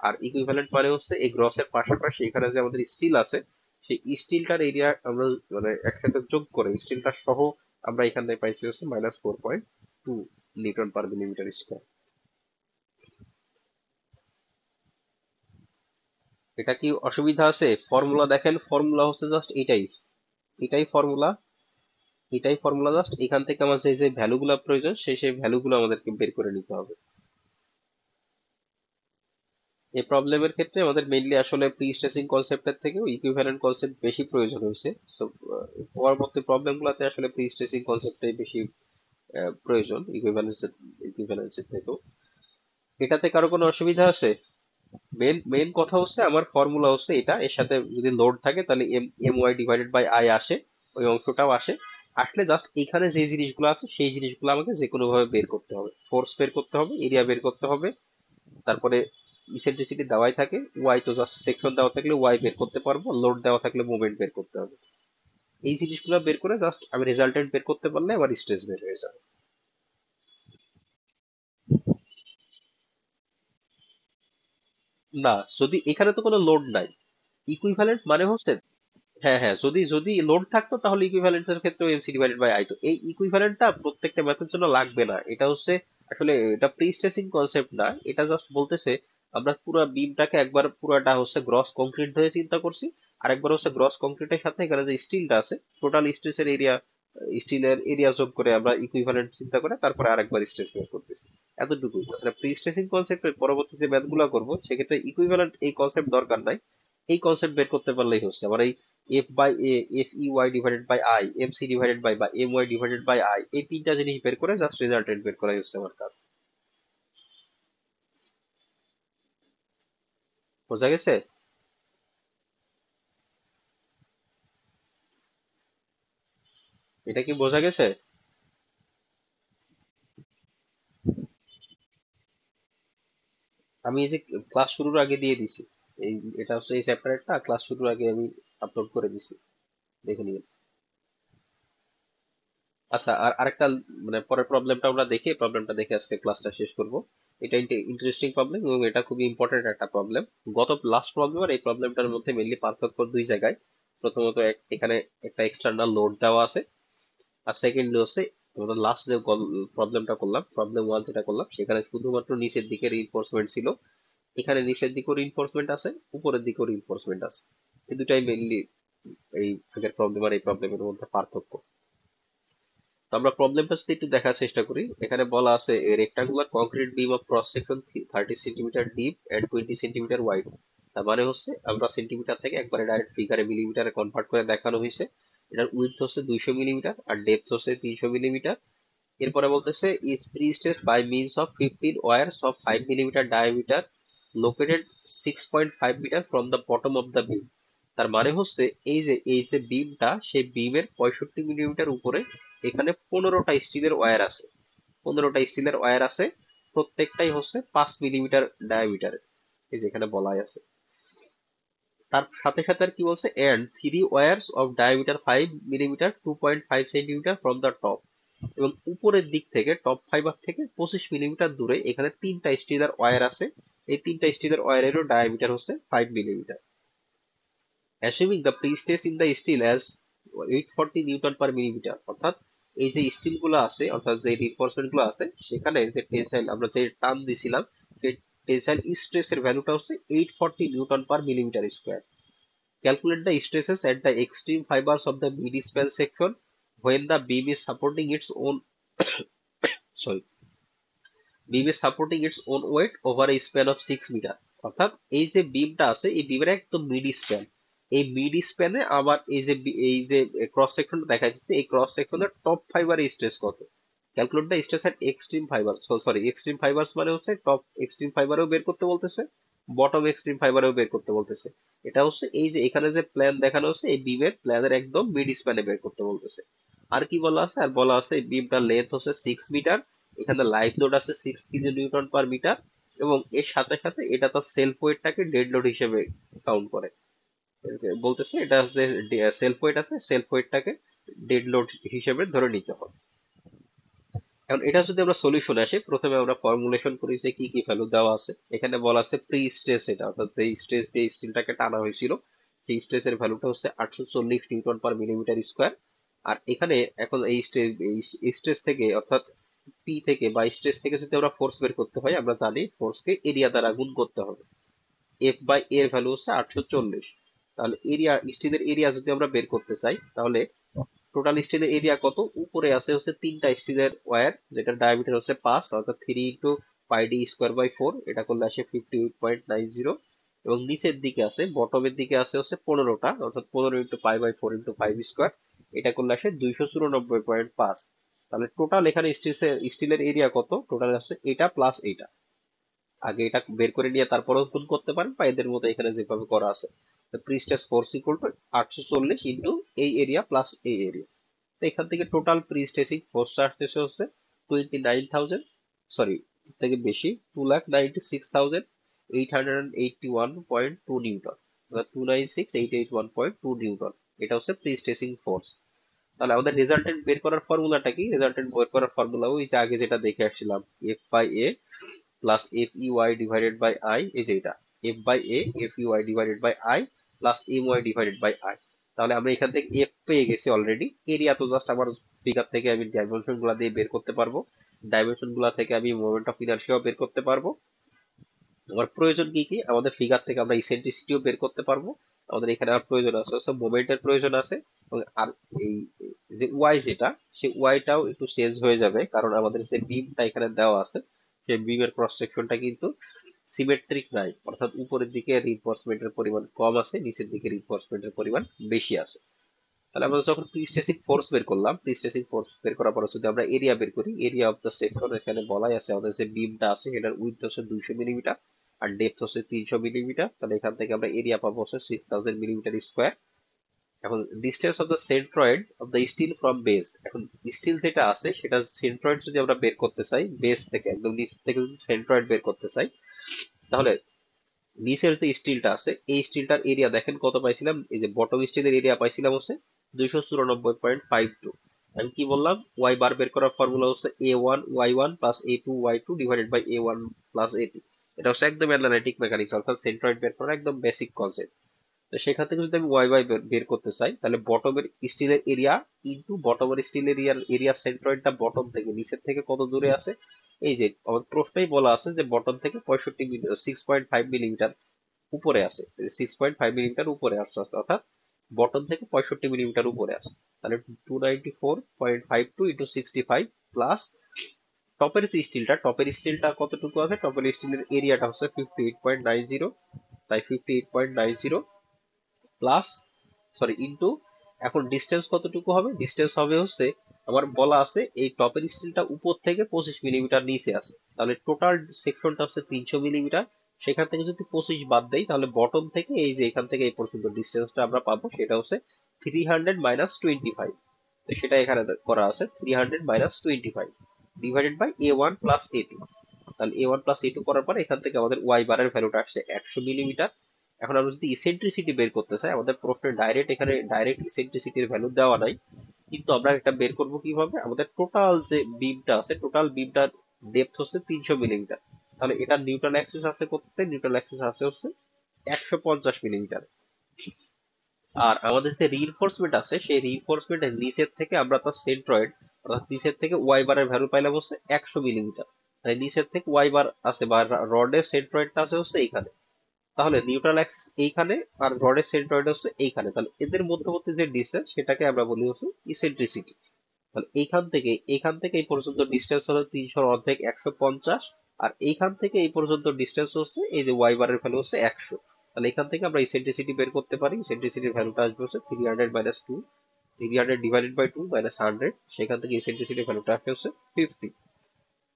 আর ইকুইভ্যালেন্ট মানে হচ্ছে এই গ্রসের পাশাপাশি এখানে যে আমাদের স্টিল আছে সেই স্টিলটার এরিয়া আমরা মানে একসাথে যোগ করে স্টিলটা সহ আমরা এখানে পাইছি হচ্ছে -4.2 নিউটন পার মিলিমিটার স্কোয়ার। এটা কি অসুবিধা আছে? ফর্মুলা দেখেন, ফর্মুলা হচ্ছে জাস্ট এটাই ফর্মুলা এটাই ফর্মুলা জাস্ট এখান থেকে আমার যে যে ভ্যালুগুলো প্রয়োজন সেই ভ্যালুগুলো আমাদেরকে বের করে নিতে হবে। এই প্রবলেমের ক্ষেত্রে আমাদের মেইনলি আসলে প্রি স্ট্রেসিং কনসেপ্টের থেকেও ইকুইভ্যালেন্ট কনসেপ্ট বেশি প্রয়োজন হয়েছে। সো পরবর্তী প্রবলেমগুলোতে আসলে প্রি স্ট্রেসিং কনসেপ্টটাই বেশি প্রয়োজন ইকুইভ্যালেন্সের থেকেও। এটাতে কারো কোনো অসুবিধা আছে? মেন কথা হচ্ছে আমার ফর্মুলা হচ্ছে এটা, এর সাথে যদি লোড থাকে তাহলে M M Y divided by I আসে, ওই অংশটাও আসে। আসলে জাস্ট এখানে যে জিনিসগুলো আছে সেই জিনিসগুলো আমাকে যে কোনো ভাবে বের করতে হবে, ফোর্স বের করতে হবে, এরিয়া বের করতে হবে, তারপরে ইসেন্ট্রিসিটি দেওয়াই থাকে, ওয়াই তো জাস্ট সেকশন দেওয়া থাকলে ওয়াই বের করতে পারবো, লোড দেওয়া থাকলে মুভমেন্ট বের করতে হবে। এই জিনিসগুলো বের করে জাস্ট আমি রেজাল্টেন্ট বের করতে পারলে আমার স্ট্রেস বের হয়ে যাবে। না, যদি এখানে তো কোনো লোড নাই, ইকুইভ্যালেন্ট মানে হচ্ছে, হ্যাঁ হ্যাঁ, যদি যদি লোড থাকতো তাহলে ইকুইভ্যালেন্সের ক্ষেত্রে এমসি ডিভাইডেড বাই আই, তো এই ইকুইভ্যালেন্টটা প্রত্যেকটা ম্যাথের জন্য লাগবে না। এটা হচ্ছে আসলে এটা প্রি স্ট্রেসিং কনসেপ্ট না, এটা জাস্ট বলতেছে আমরা পুরো বিমটাকে একবার পুরাটা হচ্ছে গ্রস কংক্রিট ধরে চিন্তা করছি, আর একবার হচ্ছে গ্রস কংক্রিটের সাথে এখানে যে স্টিলটা আছে টোটাল স্ট্রেসের এরিয়া, স্টিলের এরিয়া যোগ করে আমরা ইকুইভ্যালেন্ট চিন্তা করে তারপরে আরেকবার স্ট্রেস বের করতেছি। এতটুকুই। তাহলে প্রি স্ট্রেসিং কনসেপ্টের পরবর্তীতে ম্যাথগুলো করবো সেক্ষেত্রে ইকুইভ্যালেন্ট এই কনসেপ্ট দরকার নাই, এই কনসেপ্ট বের করতে পারলেই হচ্ছে। আবার এই F by A, F E Y divided by I, M C divided by বা M Y divided by I, এই তিনটা জিনিস বের করে জাস্ট রেজাল্টেন্ট বের করাই হচ্ছে আমার কাজ। বোঝা গেছে? এটা কি বোঝা গেছে? আমি এই যে ক্লাস শুরুর আগে দিয়ে দিছি, এই এটা হচ্ছে এই চ্যাপ্টারটা ক্লাস শুরুর আগে আমি আপলোড করে দিছি, দেখে নিন। আচ্ছা, আর আরেকটা মানে পরের প্রবলেমটা আমরা দেখে প্রবলেমটা দেখে আজকে ক্লাসটা শেষ করব। এটা ইন্টারেস্টিং প্রবলেম এবং এটা খুবই ইম্পর্টেন্ট একটা প্রবলেম। গত লাস্ট প্রবলেম আর এই প্রবলেমটার মধ্যে মেইনলি পার্থক্য দুই জায়গায়। প্রথমত এখানে একটা এক্সটার্নাল লোড দেওয়া আছে, আর সেকেন্ডলি হচ্ছে আমরা লাস্ট যে প্রবলেমটা করলাম, প্রবলেম ওয়ান যেটা করলাম সেখানে শুধুমাত্র নিচের দিকে রিইনফোর্সমেন্ট ছিল, এখানে নিচের দিকেও রিইনফোর্সমেন্ট আছে, উপরের দিকেও রিইনফোর্সমেন্ট আছে। এই দুটাই মেইনলি এই আগের প্রবলেম আর এই প্রবলেমের মধ্যে পার্থক্য। তো আমরা প্রবলেমটা যদি একটু দেখার চেষ্টা করি, এখানে বলা আছে rectangular concrete beam of cross section 30 centimetre deep and 20 centimetre wide. তার মানে হচ্ছে আমরা সেন্টিমিটার থেকে একবারে ডাইরেক্ট ফিগারে মিলিমিটারে কনভার্ট করে দেখানো হয়েছে। এটার উইডথ হচ্ছে 200 মিলিমিটার আর ডেপথ হচ্ছে 300 মিলিমিটার। এরপরে বলতেছে is prestressed by means of 15 wires of 5 millimetre diameter located 6.5 metre from the bottom of the beam. তার মানে হচ্ছে এই যে বিমটা, সেই বিমের 65 মিলিমিটার উপরে এখানে 15টা স্টিলের ওয়্যার আছে। 15টা স্টিলের ওয়্যার আছে, প্রত্যেকটাই হচ্ছে 5 মিলিমিটার ডায়ামিটারের, এই যেখানে বলাই আছে। তার সাথে সাথে আর কি বলছে, and 3 wires of diameter 5 millimetre 2.5 centimetre from the top. এবং উপরের দিক থেকে, টপ ফাইবার থেকে 25 মিলিমিটার দূরে এখানে 3টা স্টিলের ওয়্যার আছে। এই 3টা স্টিলের ওয়্যারেরও ডায়ামিটার হচ্ছে 5 millimetre. Assuming the prestress in the steel as 840 newton per millimetre, অর্থাৎ এই যে স্টিল গুলো আছে, অর্থাৎ যে রিনফোর্সমেন্ট গুলো আছে, সেখানে যে টেনসাইল আমরা যে টার্ম দিছিলাম, সেই টেনসাইল স্ট্রেস এর ভ্যালুটা হচ্ছে 840 newton per millimetre square. Calculate the stresses at the extreme fibers of the mid-span section when the beam is supporting its own sorry beam is supporting its own weight over a span of 6 metre. অর্থাৎ এই যে বিমটা আছে, এই বিমের একদম mid span, এই mid স্প্যানে আবার এই যে ক্রস সেকশনটা দেখা যাচ্ছে, এই ক্রস সেকশনের টপ ফাইবারের স্ট্রেস কত। Calculate the stress at extreme fibre, sorry extreme fibres মানে হচ্ছে টপ এক্সট্রিম ফাইবারেও বের করতে বলতেছে, বটম এক্সট্রিম ফাইবারেও বের করতে বলতেছে। এটা হচ্ছে এই যে এখানে যে প্ল্যান দেখানো হচ্ছে, এই বিমের প্ল্যানের একদম মিড স্প্যানে বের করতে বলতেছে। আর কি বলা আছে, আর বলা আছে এই বিমটার লেন্থ হচ্ছে 6 মিটার, এখানে লাইভ লোড আছে 6 কেজি নিউটন পার মিটার, এবং এর সাথে সাথে এটা তার সেলফ ওয়েটটাকে ডেড লোড হিসেবে কাউন্ট করে। বলতেছে এটা যে সেলফ ওয়েট আছে, সেলফ ওয়েটটাকে ডেড লোড হিসেবে ধরে নিতে হবে। এখন এটা যদি আমরা সলিউশনে আসি, প্রথমে আমরা ফর্মুলেশন করি যে কি কি ভ্যালু দেওয়া আছে। এখানে বলা আছে প্রি স্ট্রেস, এটা অর্থাৎ যে স্ট্রেস দিয়ে স্টিলটাকে টানা হয়েছিল, সেই স্ট্রেসের ভ্যালুটা হচ্ছে 840 নিউটন পার মিলিমিটার স্কোয়ার। আর এখানে এখন এই স্ট্রেস থেকে, অর্থাৎ পি থেকে বা স্ট্রেস থেকে যদি আমরা ফোর্স বের করতে হয়, আমরা জানি ফোর্সকে এরিয়া দ্বারা গুণ করতে হবে। এফ বাই এর ভ্যালু হচ্ছে 840। তাহলে এরিয়া, স্টিলের এরিয়া যদি আমরা বের করতে চাই, তাহলে টোটাল স্টিলের এরিয়া কত, উপরে আছে হচ্ছে 3টা স্টিলের ওয়্যার, যেটার ডায়ামিটার হচ্ছে 5, অর্থাৎ 3 × πd² / 4, এটা করলে আসে 58.90। এবং নিচের দিকে আছে, বটমের দিকে আছে হচ্ছে 15টা, অর্থাৎ 15 × π/4 × 5², এটা করলে আসে 294.5। তাহলে টোটাল এখানে স্টিলের এরিয়া কত, টোটাল হচ্ছে এটা প্লাস এটা। আগে এটা বের করে নিয়ে তারপরেও গুণ করতে পারেন, বা এদের মতো এখানে যেভাবে করা আছে। Pre-stress force equal to 840 into এই এরিয়া প্লাস এই এরিয়া। তো এখান থেকে টোটাল প্রি-স্ট্রেসিং ফোর্সটা আসতেছে হচ্ছে 29,000, সরি থেকে বেশি, 2,96,881.2 নিউটন, অর্থাৎ 296,881.2 নিউটন। এটা হচ্ছে প্রি-স্ট্রেসিং ফোর্স। তাহলে আমাদের রেজাল্টেন্ট বের করার ফর্মুলাটা কি, রেজাল্টেন্ট বের করার ফর্মুলা ওই যে আগে যেটা দেখে আসছিলাম, F by A plus F U I divided by I, এই যে এটা F by A F U I divided by I plus M Y divided by I. তাহলে আমরা এখান থেকে এফ পেয়ে গেছি অলরেডি, এরিয়া তো জাস্ট আমার ফিগার থেকে আমি ডাইমেনশন গুলা দিয়ে বের করতে পারবো, ডাইমেনশন গুলা থেকে আমি মোমেন্ট অফ ইনার্শিয়াও বের করতে পারবো। আমার প্রয়োজন কি কি, আমাদের ফিগার থেকে আমরা ইসেন্ট্রিসিটিও বের করতে পারবো। আমাদের এখানে আর প্রয়োজন আছে মোমেন্টের প্রয়োজন আছে, এবং আর এই যে ওয়াই যেটা, সেই ওয়াইটাও একটু চেঞ্জ হয়ে যাবে, কারণ আমাদের যে বিমটা এখানে দেওয়া আছে, সেই বিমের ক্রস সেকশনটা কিন্তু সিমেট্রিক নাই, অর্থাৎ উপরের দিকে রিইনফোর্সমেন্টের পরিমাণ কম আছে, নিচের দিকে রিইনফোর্সমেন্টের পরিমাণ বেশি আছে। তাহলে আমরা যখন প্রি-স্ট্রেসিং ফোর্স বের করলাম, প্রি-স্ট্রেসিং ফোর্স বের করার পরে যদি আমরা এরিয়া বের করি, এরিয়া অফ দ্য সেকশন, এখানে বলাই আছে আমাদের যে বিমটা আছে এটার উইডথ হচ্ছে 200 মিলিমিটার আর ডেপথ হচ্ছে 300 মিলিমিটার। তাহলে এখান থেকে আমরা এরিয়া পাবো হচ্ছে 6000 মিলিমিটার স্কোয়ার। এখন distance of the centroid of the steel from base, এখন স্টিল যেটা আছে সেটা সেন্ট্রয়েড যদি আমরা বের করতে চাই, বেস থেকে একদম নিচ থেকে যদি সেন্ট্রয়েড বের করতে চাই, তাহলে নিচের যে স্টিলটা আছে, এই স্টিলটার এরিয়া দেখেন কত পাইছিলাম, এই যে বটম স্টিলের এরিয়া পাইছিলাম হচ্ছে 294.52। আমি কি বললাম, ওয়াই বার বের করার ফর্মুলা হচ্ছে a1y1 plus a2y2 divided by a1 plus a2। এটা হচ্ছে একদম অ্যানালিটিক মেকানিক্স, অর্থাৎ সেন্ট্রয়েড বের করার একদম বেসিক কনসেপ্ট। তো সেখান থেকে যদি আমি ওয়াই বাই বের করতে চাই, তাহলে বটমের স্টিলের এরিয়া ইন্টু বটমের স্টিলের এরিয়া সেন্ট্রয়েডটা বটম থেকে নিচের থেকে কত দূরে আছে, এই যে আমার প্রশ্নেই বলা আছে যে বটম থেকে 6.5 মিলিমিটার উপরে আছে, 6.5 মিলিমিটার উপরে আসছে, অর্থাৎ বটম থেকে 65 মিলিমিটার উপরে আছে। তাহলে 294.52 ইন্টু 65 প্লাস টপের যে স্টিলটা, টপের স্টিলটা কতটুকু আছে, টপের স্টিলের এরিয়াটা হচ্ছে 58.90, তাই 58.90 প্লাস, সরি ইন্টু, এখন ডিস্টেন্স কতটুকু হবে, ডিস্টেন্স হবে হচ্ছে আমার বলা আছে এই টপের স্টিলটা উপর থেকে 25 মিলিমিটার নিচে আছে, তাহলে টোটাল সেকশনটা হচ্ছে 300 মিলিমিটার। সেখান থেকে যদি 25 বাদ দেই তাহলে বটম থেকে এই যে এখান থেকে এই পর্যন্ত ডিস্টেন্সটা আমরা পাবো সেটা হচ্ছে 300 - 25। তো সেটা এখানে করা আছে 300 - 25 ডিভাইডেড বাই A1 + A2। তাহলে A1 + A2 করার পরে এখান থেকে আমাদের ওয়াই বারের ভ্যালুটা আসছে 100 মিলিমিটার। এখন আমরা যদি ইসেন্ট্রিসিটি বের করতে চাই, আমাদের প্রশ্নে ডাইরেক্ট এখানে ডাইরেক্ট ইসেন্ট্রিসিটির ভ্যালু দেওয়া নাই, কিন্তু আমরা এটা বের করব কিভাবে, আমাদের টোটাল যে বিমটা আছে টোটাল বিমটার ডেপথ হচ্ছে 300 মিলিমিটার। তাহলে এটা নিউট্রাল অ্যাক্সিস আছে করতে, নিউট্রাল অ্যাক্সিস আছে হচ্ছে 150 মিলিমিটার। আর আমাদের যে রিইনফোর্সমেন্ট আছে সেই রিইনফোর্সমেন্টের নিচের থেকে আমরা তার সেন্ট্রয়েড অর্থাৎ নিচের থেকে ওয়াই বারের ভ্যালু পাইলাম হচ্ছে 100 মিলিমিটার। তাই নিচের থেকে ওয়াই বার আছে বা রডের সেন্ট্রয়েডটা আছে হচ্ছে এইখানে। তাহলে নিউট্রাল অ্যাক্সিস এইখানে আর রডের সেন্ট্রয়েড হচ্ছে এইখানে, তাহলে এদের মধ্যবর্তী যে ডিসটেন্স সেটাকে আমরা বলি হচ্ছে ইসেন্ট্রিসিটি। তাহলে এইখান থেকে এই পর্যন্ত ডিস্টেন্স হলো 300 অর্ধেক 150, আর এইখান থেকে এই পর্যন্ত ডিস্টেন্স হচ্ছে এই যে ওয়াই বারের ভ্যালু হচ্ছে 100। তাহলে এখান থেকে আমরা ইসেন্ট্রিসিটি বের করতে পারি। ইসেন্ট্রিসিটির ভ্যালুটা আসবে হচ্ছে 300 - 2, 300 ÷ 2 - 100। সেখান থেকে ইসেন্ট্রিসিটির ভ্যালুটা আসবে হচ্ছে 50।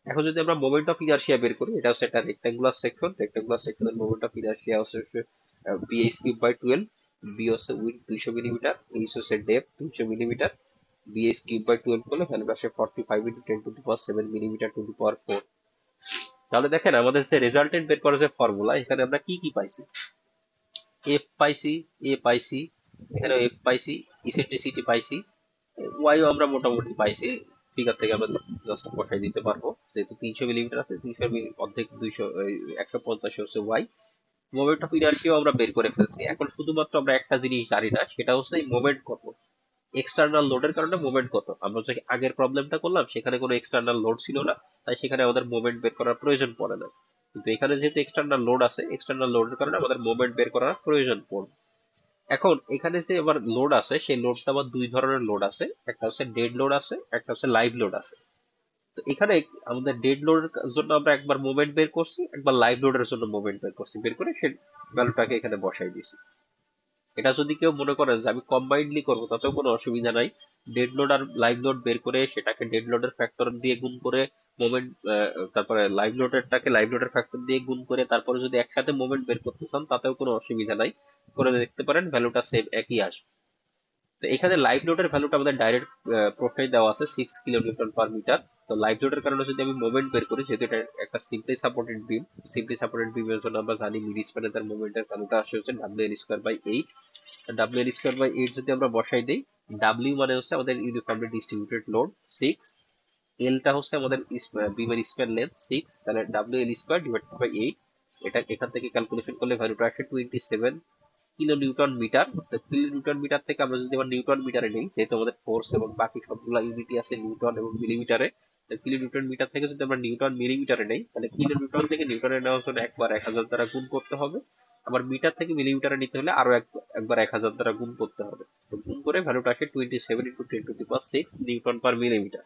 এখন যদি আমরা মোমেন্ট অফ ইনারশিয়া বের করি, এটা হচ্ছে একটা রেক্টাঙ্গুলার সেকশন, রেক্টাঙ্গুলার সেকশনের মোমেন্ট অফ ইনারশিয়া হচ্ছে BH3/12। বি হচ্ছে উইথ 200 মিলিমিটার, এইচ হচ্ছে ডেপথ 200 মিলিমিটার, BH3/12 করলে ভ্যালু আসে 45 × 10⁻⁷ mm⁴। তাহলে দেখেন আমাদের যে রেজাল্টেন্ট বের করার যে ফর্মুলা, এখানে আমরা কি কি পাইছি, এফ পাইছি, এ পাইছি, এখানে এফ পাইছি, ইসেন্ট্রিসিটি পাইছি, ওয়াইও আমরা মোটামুটি পাইছি। ফিগার থেকে আমরা জাস্ট বসাই দিতে পারবো, যেহেতু 300 মিলিমিটার আছে, 300 অর্ধেক 200 150 হচ্ছে ওয়াই। মোমেন্ট অফ ইনার্শিয়াও আমরা বের করে ফেলছি। এখন শুধুমাত্র আমরা একটা জিনিস জানি না, সেটা হচ্ছে এই মোমেন্ট কত, এক্সটার্নাল লোডের কারণে মোমেন্ট কত। আমরা যে আগের প্রবলেমটা করলাম সেখানে কোনো এক্সটার্নাল লোড ছিল না, তাই সেখানে আমাদের মোমেন্ট বের করার প্রয়োজন পড়ে না। কিন্তু এখানে যেহেতু এক্সটার্নাল লোড আছে, এক্সটার্নাল লোডের কারণে আমাদের মোমেন্ট বের করার প্রয়োজন পড়বে। এখন এখানে যে আবার লোড আছে সেই লোডটা আবার দুই ধরনের লোড আছে, একটা হচ্ছে ডেড লোড আছে, একটা হচ্ছে লাইভ লোড আছে। তো এখানে আমাদের ডেড লোডের জন্য আমরা একবার মোমেন্ট বের করছি, একবার লাইভ লোডের জন্য মোমেন্ট বের করছি, বের করে সেই ভ্যালুটাকে এখানে বসাই দিছি। এটা যদি কেউ মনে করেন যে আমি কম্বাইন্ডলি করবো তাতেও কোনো অসুবিধা নাই। ডেড লোড আর লাইভ লোড বের করে সেটাকে ডেড লোডের ফ্যাক্টর দিয়ে গুণ করে মোমেন্ট, তারপরে লাইভ লোডেরটাকে লাইভ লোডের ফ্যাক্টর দিয়ে গুণ করে তারপরে যদি একসাথে মোমেন্ট বের করতে চান তাতেও কোনো অসুবিধা নাই, করে দেখতে পারেন, ভ্যালুটা সেম একই আসবে। তো এখানে লাইভ লোডের ভ্যালুটা আমাদের ডাইরেক্ট প্রশ্নেই দেওয়া আছে 6 kN/m। তো লাইভ লোডের কারণে যদি আমি মোমেন্ট বের করি, যেহেতু এটা একটা simply supported beam, simply supported বিমের জন্য আমরা জানি মিড স্প্যানে তার মোমেন্টের ভ্যালুটা আসে হচ্ছে WL²/8। WL²/8 যদি আমরা বসাই দিই, ডাব্লিউ মানে হচ্ছে আমাদের ইউনিফর্মলি ডিস্ট্রিবিউটেড লোড 6, এলটা হচ্ছে আমাদের বিমের স্প্যান লেন্থ 6, তাহলে WL²/8। এটা এখান থেকে ক্যালকুলেশন করলে ভ্যালুটা আসে 27 kN/m। তো kN/m থেকে আমরা যদি আবার নিউটন মিটারে নেই, যেহেতু আমাদের ফোর্স এবং বাকি সবগুলো ইউনিটই আছে নিউটন এবং মিলিমিটারে, kN/m থেকে যদি আমরা নিউটন মিলিমিটারে নেই, তাহলে কিলোনিউটন থেকে নিউটনে নেওয়ার জন্য একবার 1000 দ্বারা গুণ করতে হবে, আবার মিটার থেকে মিলিমিটারে নিতে হলে আরো একবার 1000 দ্বারা গুণ করতে হবে। তো গুণ করে ভ্যালুটা আসে 27 × 10⁶ নিউটন/মিলিমিটার।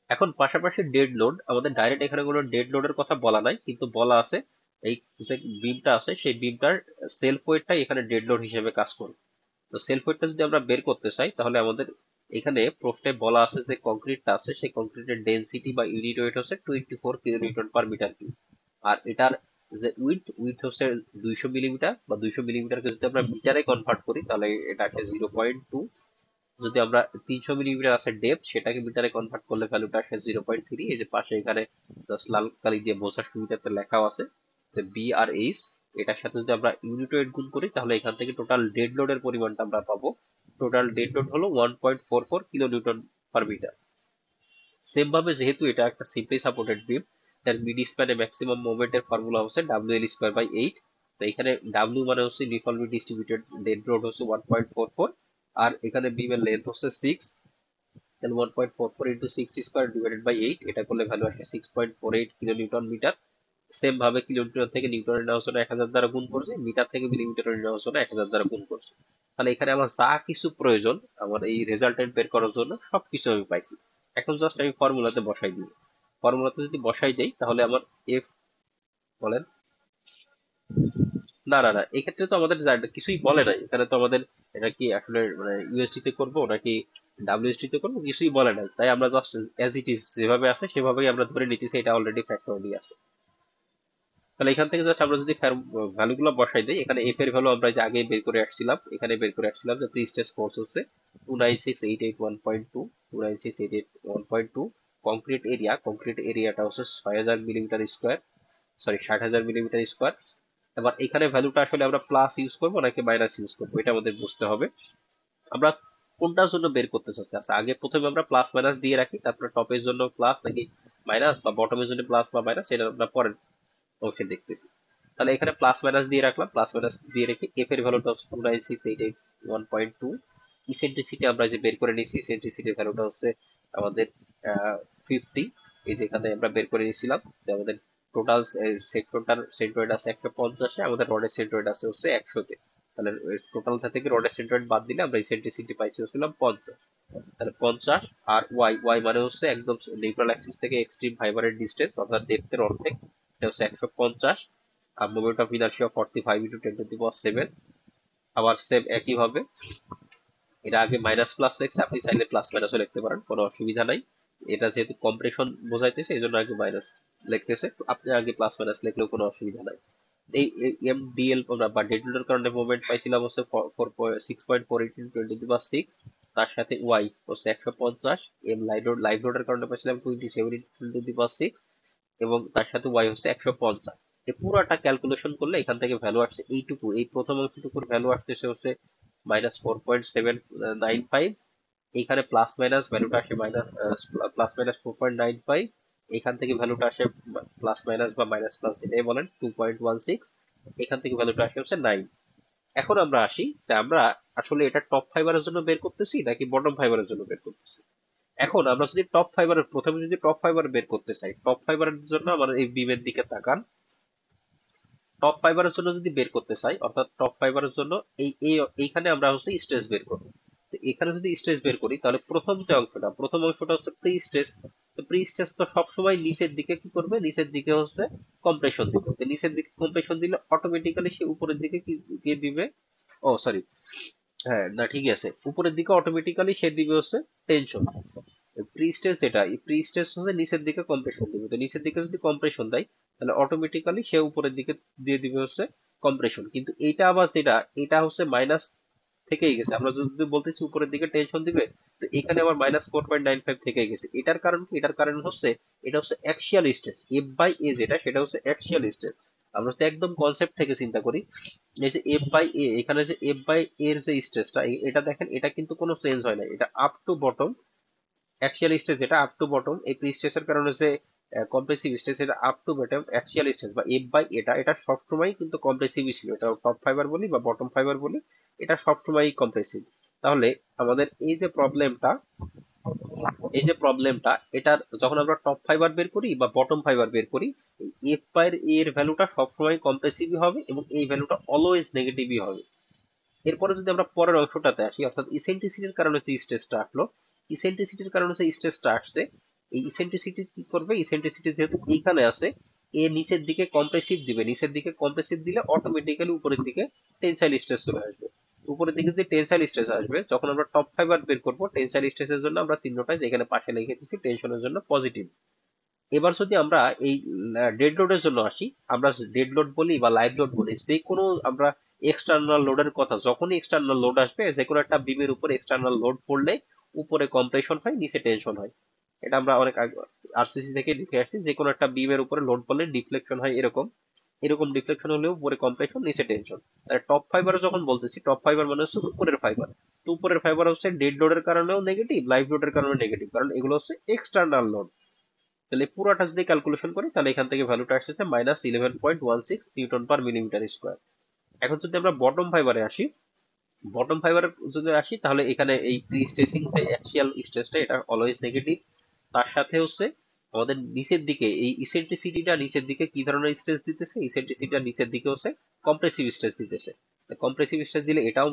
এখন পাশাপাশি ডেড লোড, আমাদের ডাইরেক্ট এখানে কোনো ডেড লোডের কথা বলা নাই, কিন্তু বলা আছে এই যে বিমটা আছে সেই বিমটার সেলফ ওয়েটটাই এখানে ডেড লোড হিসেবে কাজ করবে। তো সেলফ ওয়েটটা যদি আমরা বের করতে চাই তাহলে আমাদের এখানে প্রশ্নে বলা আছে যে কংক্রিটটা আছে সেই কংক্রিটের ডেনসিটি বা ইউনিট ওয়েট হচ্ছে 24 kN/m3। আর এটার যে উইথ হচ্ছে 200 মিলিমিটার, বা 200 মিলিমিটারকে যদি আমরা মিটারে কনভার্ট করি তাহলে এটা আসে 0.2। যদি আমরা 300 মিলিমিটার আছে ডেপথ, সেটাকে মিটারে কনভার্ট করলে ভ্যালুটা আসে 0.3। এই যে পাশে এখানে জাস্ট লাল কালি দিয়ে বোঝার সুবিধাতে লেখাও আছে যে BR/H। এটার সাথে যদি আমরা ইউনিট ওয়েট গুণ করি তাহলে এখান থেকে টোটাল ডেড লোডের পরিমাণটা আমরা পাবো। টোটাল ডেড লোড হলো 1.44 kN/m। সেম ভাবে যেহেতু এটা একটা সিম্পলি সাপোর্টেড বিম, তার মিড স্প্যানে ম্যাক্সিমাম মোমেন্টের ফর্মুলা হচ্ছে WL²/8। তো এখানে W মানে হচ্ছে ইউনিফর্মলি ডিস্ট্রিবিউটেড ডেড লোড হচ্ছে 1.44, আর এখানে বিমের লেন্থ হচ্ছে 6, তাহলে 1.44 × 6² / 8, এটা করলে ভ্যালু আসে 6.48 kN/m। সেম ভাবে কিলোমিটার থেকে নিউটনে নেওয়ার জন্য 1000 দ্বারা গুণ করছে, মিটার থেকে মিলিমিটারে নেওয়ার জন্য 1000 দ্বারা গুণ করছে। তাহলে এখানে আমার যা কিছু প্রয়োজন আমার এই রেজাল্টেন্ট বের করার জন্য সবকিছু আমি পাইছি। এখন জাস্ট আমি ফর্মুলাতে বসাই দিই। ফর্মুলাতে যদি বসাই দেই তাহলে আমার এফ, বলেন। না না না, এক্ষেত্রে তো আমাদের কিছুই বলে নাই। এখানে তো আমাদের এটা কি আসলে মানে ইউএসডি তে করবো নাকি ডাব্লিউএসটি তে কোনো কিছুই বলে নাই, তাই আমরা জাস্ট অ্যাজ ইট ইজ যেভাবে আছে সেভাবেই আমরা ধরে নিতেছি এটা অলরেডি ফ্যাক্টরিয়াল আছে। তাহলে এখান থেকে জাস্ট আমরা যদি ভ্যালু গুলো বসাই দিই, এখানে এফ এর ভ্যালু আমরা যে আগে বের করে আসছিলাম, এখানে বের করে আসছিলাম যে প্রি স্ট্রেস ফোর্স হচ্ছে 296,881.2, কংক্রিট এরিয়াটা হচ্ছে 6,000 millimetre square, sorry 60,000 millimetre square. এবার এখানে ভ্যালুটা আসলে আমরা প্লাস ইউজ করবো নাকি মাইনাস ইউজ করবো এটা আমাদের বুঝতে হবে। আমরা কোনটার জন্য বের করতে চাচ্ছি, আচ্ছা আগে প্রথমে আমরা প্লাস মাইনাস দিয়ে রাখি, তারপরে টপের জন্য প্লাস নাকি মাইনাস বা বটমের জন্য প্লাস বা মাইনাস সেটা আমরা পরের অংশে দেখতেছি। তাহলে এখানে প্লাস মাইনাস দিয়ে রাখলাম, প্লাস মাইনাস দিয়ে রেখে এফ এর ভ্যালুটা হচ্ছে 296,881.2। ইসেন্ট্রিসিটি আমরা যে বের করে নিয়েছি, ইসেন্ট্রিসিটির ভ্যালুটা হচ্ছে আমাদের 50। এই যে এখানে আমরা বের করে নিয়েছিলাম যে আমাদের টোটাল সেন্ট্রয়েড আছে 150, আমাদের রডের সেন্ট্রয়েড আছে হচ্ছে 100-তে। তাহলে টোটালটা থেকে রডের সেন্ট্রয়েড বাদ দিলে আমরা ইসেন্ট্রিসিটি পাইছি হচ্ছিলাম 50। তাহলে 50 আর ওয়াই, ওয়াই মানে হচ্ছে একদম নিউট্রাল অ্যাক্সিস থেকে এক্সট্রিম ফাইবারের ডিস্টেন্স অর্থাৎ ডেপথের অর্ধেক, এটা হচ্ছে 150। আর মোমেন্ট অফ ইনার্শিয়া 45 ইন্টু 10⁻7। আবার সেম একইভাবে এটা আগে মাইনাস প্লাস লিখছে, আপনি চাইলে প্লাস মাইনাসও লিখতে পারেন, কোনো অসুবিধা নাই। এটা যেহেতু কম্প্রেশন বোঝাইতেছে এই জন্য আগে মাইনাস লিখতেছে, আপনি আগে প্লাস মাইনাস লিখলেও কোনো অসুবিধা নাই। এই এমডিএল বা ডেড লোডের কারণে মুভমেন্ট পাইছিলাম হচ্ছে 6.48 ইন্টু 10⁻6, তার সাথে ওয়াই হচ্ছে 150। এম লাইভ লোডের কারণে পাইছিলাম 27 ইন্টু 10⁻6 এবং তার সাথে ওয়াই হচ্ছে 150। এই পুরোটা ক্যালকুলেশন করলে এখান থেকে ভ্যালু আসছে এইটুকু, এই প্রথম অংশটুকুর ভ্যালু আসতেছে হচ্ছে -4.795। এইখানে প্লাস মাইনাস ভ্যালুটা আসে +-4.95। এখান থেকে ভ্যালুটা আসে প্লাস মাইনাস বা মাইনাস প্লাস এটাই বলেন 2.16। এখান থেকে ভ্যালুটা আসে হচ্ছে 9। এখন আমরা আসি যে আমরা আসলে এটা টপ ফাইবারের জন্য বের করতেছি নাকি বটম ফাইবারের জন্য বের করতেছি। এখন আমরা যদি টপ ফাইবারের প্রথমে যদি টপ ফাইবার বের করতে চাই, টপ ফাইবারের জন্য আমরা এই বিমের দিকে তাকান। টপ ফাইবারের জন্য যদি বের করতে চাই, অর্থাৎ টপ ফাইবারের জন্য এইখানে আমরা হচ্ছে স্ট্রেস বের করব। তো এখানে যদি স্ট্রেস বের করি তাহলে প্রথম অংশটা হচ্ছে প্রি স্ট্রেস। তো প্রি স্ট্রেস তো সবসময় নিচের দিকে কি করবে, নিচের দিকে হচ্ছে কম্প্রেশন দিবে। তো নিচের দিকে কম্প্রেশন দিলে অটোমেটিক্যালি সে উপরের দিকে কি দিবে, ও সরি, হ্যাঁ না ঠিকই আছে, উপরের দিকে অটোমেটিক্যালি সে দিবে হচ্ছে টেনশন। প্রি স্ট্রেস যেটা, এই প্রি স্ট্রেস হচ্ছে নিচের দিকে কম্প্রেশন দিবে। তো নিচের দিকে যদি কম্প্রেশন দেয় তাহলে অটোমেটিক্যালি সে উপরের দিকে দিয়ে দিবে হচ্ছে কম্প্রেশন। কিন্তু এইটা আবার যেটা, এটা হচ্ছে মাইনাস থেকেই গেছে, আমরা যদি বলতেছি উপরের দিকে টেনশন দিবে, তো এখানে আবার -4.95 থেকেই গেছে। এটার কারণ কি, এটার কারণ হচ্ছে এটা হচ্ছে অ্যাক্সিয়াল স্ট্রেস, এফ বাই এ যেটা সেটা হচ্ছে অ্যাক্সিয়াল স্ট্রেস। আমরা যদি একদম কনসেপ্ট থেকে চিন্তা করি, এই যে এফ বাই এ, এখানে যে এফ বাই এর যে স্ট্রেসটা এটা দেখেন, এটা কিন্তু কোনো চেঞ্জ হয় না, এটা up to bottom axial stress, যেটা আপ টু বটম এই প্রি স্ট্রেসের কারণে যে কম্প্রেসিভ স্ট্রেস, এটা up to bottom axial stress বা এফ বাই এটা সবসময় কিন্তু কম্প্রেসিভ ছিল। এটা টপ ফাইবার বলি বা বটম ফাইবার বলি, এটা সবসময় কম্প্রেসিভ। তাহলে আমাদের এই যে প্রবলেমটা এটার যখন আমরা টপ ফাইবার বের করি বা বটম ফাইবার বের করি, এফ বাই এর ভ্যালুটা সবসময় কম্প্রেসিভই হবে এবং এই ভ্যালুটা অলওয়েজ নেগেটিভই হবে। এরপরে যদি আমরা পরের অংশটাতে আসি, অর্থাৎ ইসেন্ট্রিসিটির কারণে যে স্ট্রেসটা আসলো, ইসেন্ট্রিসিটির কারণে যে স্ট্রেসটা আসছে, এই ইসেন্ট্রিসিটি কি করবে, ইসেন্ট্রিসিটি যেহেতু এইখানে আছে, এ নিচের দিকে কম্প্রেসিভ দিবে, নিচের দিকে কম্প্রেসিভ দিলে অটোমেটিক্যালি উপরের দিকে টেনসাইল স্ট্রেস চলে আসবে। উপরের দিকে যদি টেনসাইল স্ট্রেস আসবে, যখন আমরা টপ ফাইবার বের করবো টেনসাইল স্ট্রেসের জন্য আমরা চিহ্নটা যেখানে পাশে লিখে দিচ্ছি টেনশনের জন্য পজিটিভ। এবার যদি আমরা এই ডেড লোডের জন্য আসি, আমরা ডেড লোড বলি বা লাইভ লোড বলি, যে কোনো আমরা এক্সটার্নাল লোডের কথা, যখনই এক্সটার্নাল লোড আসবে যে কোনো একটা বিমের উপর এক্সটার্নাল লোড পড়লে উপরে কম্প্রেশন হয়, নিচে টেনশন হয়। এটা আমরা অনেক আরসিসি থেকে দেখে আসছি, যে কোনো একটা বিমের উপরে লোড পড়লে ডিফ্লেকশন হয়, এরকম এরকম ডিফ্লেকশন হলেও উপরে কম্প্রেশন নিচে টেনশন। তাহলে টপ ফাইবার যখন বলতেছি, টপ ফাইবার মানে হচ্ছে উপরের ফাইবার। তো উপরের ফাইবার হচ্ছে ডেড লোডের কারণেও নেগেটিভ, লাইভ লোডের কারণে নেগেটিভ, কারণ এগুলো হচ্ছে এক্সটার্নাল লোড। তাহলে পুরোটা যদি ক্যালকুলেশন করি তাহলে এখান থেকে ভ্যালুটা আসছে -11.16 নিউটন পার মিলিমিটার স্কোয়ার। এখন যদি আমরা বটম ফাইবারে আসি, বটম ফাইবারে যদি আসি তাহলে এখানে এই প্রি স্ট্রেসিং যে অ্যাক্সিয়াল স্ট্রেসটা এটা অলওয়েজ নেগেটিভ। তার সাথে হচ্ছে আমাদের নিচের দিকে এই ইসেন্ট্রিসিটিটা নিচের দিকে কি ধরনের স্ট্রেস দিতেছে, ইসেন্ট্রিসিটিটা নিচের দিকে হচ্ছে কম্প্রেসিভ স্ট্রেস দিতেছে। কম্প্রেসিভ স্ট্রেস দিলে এটাও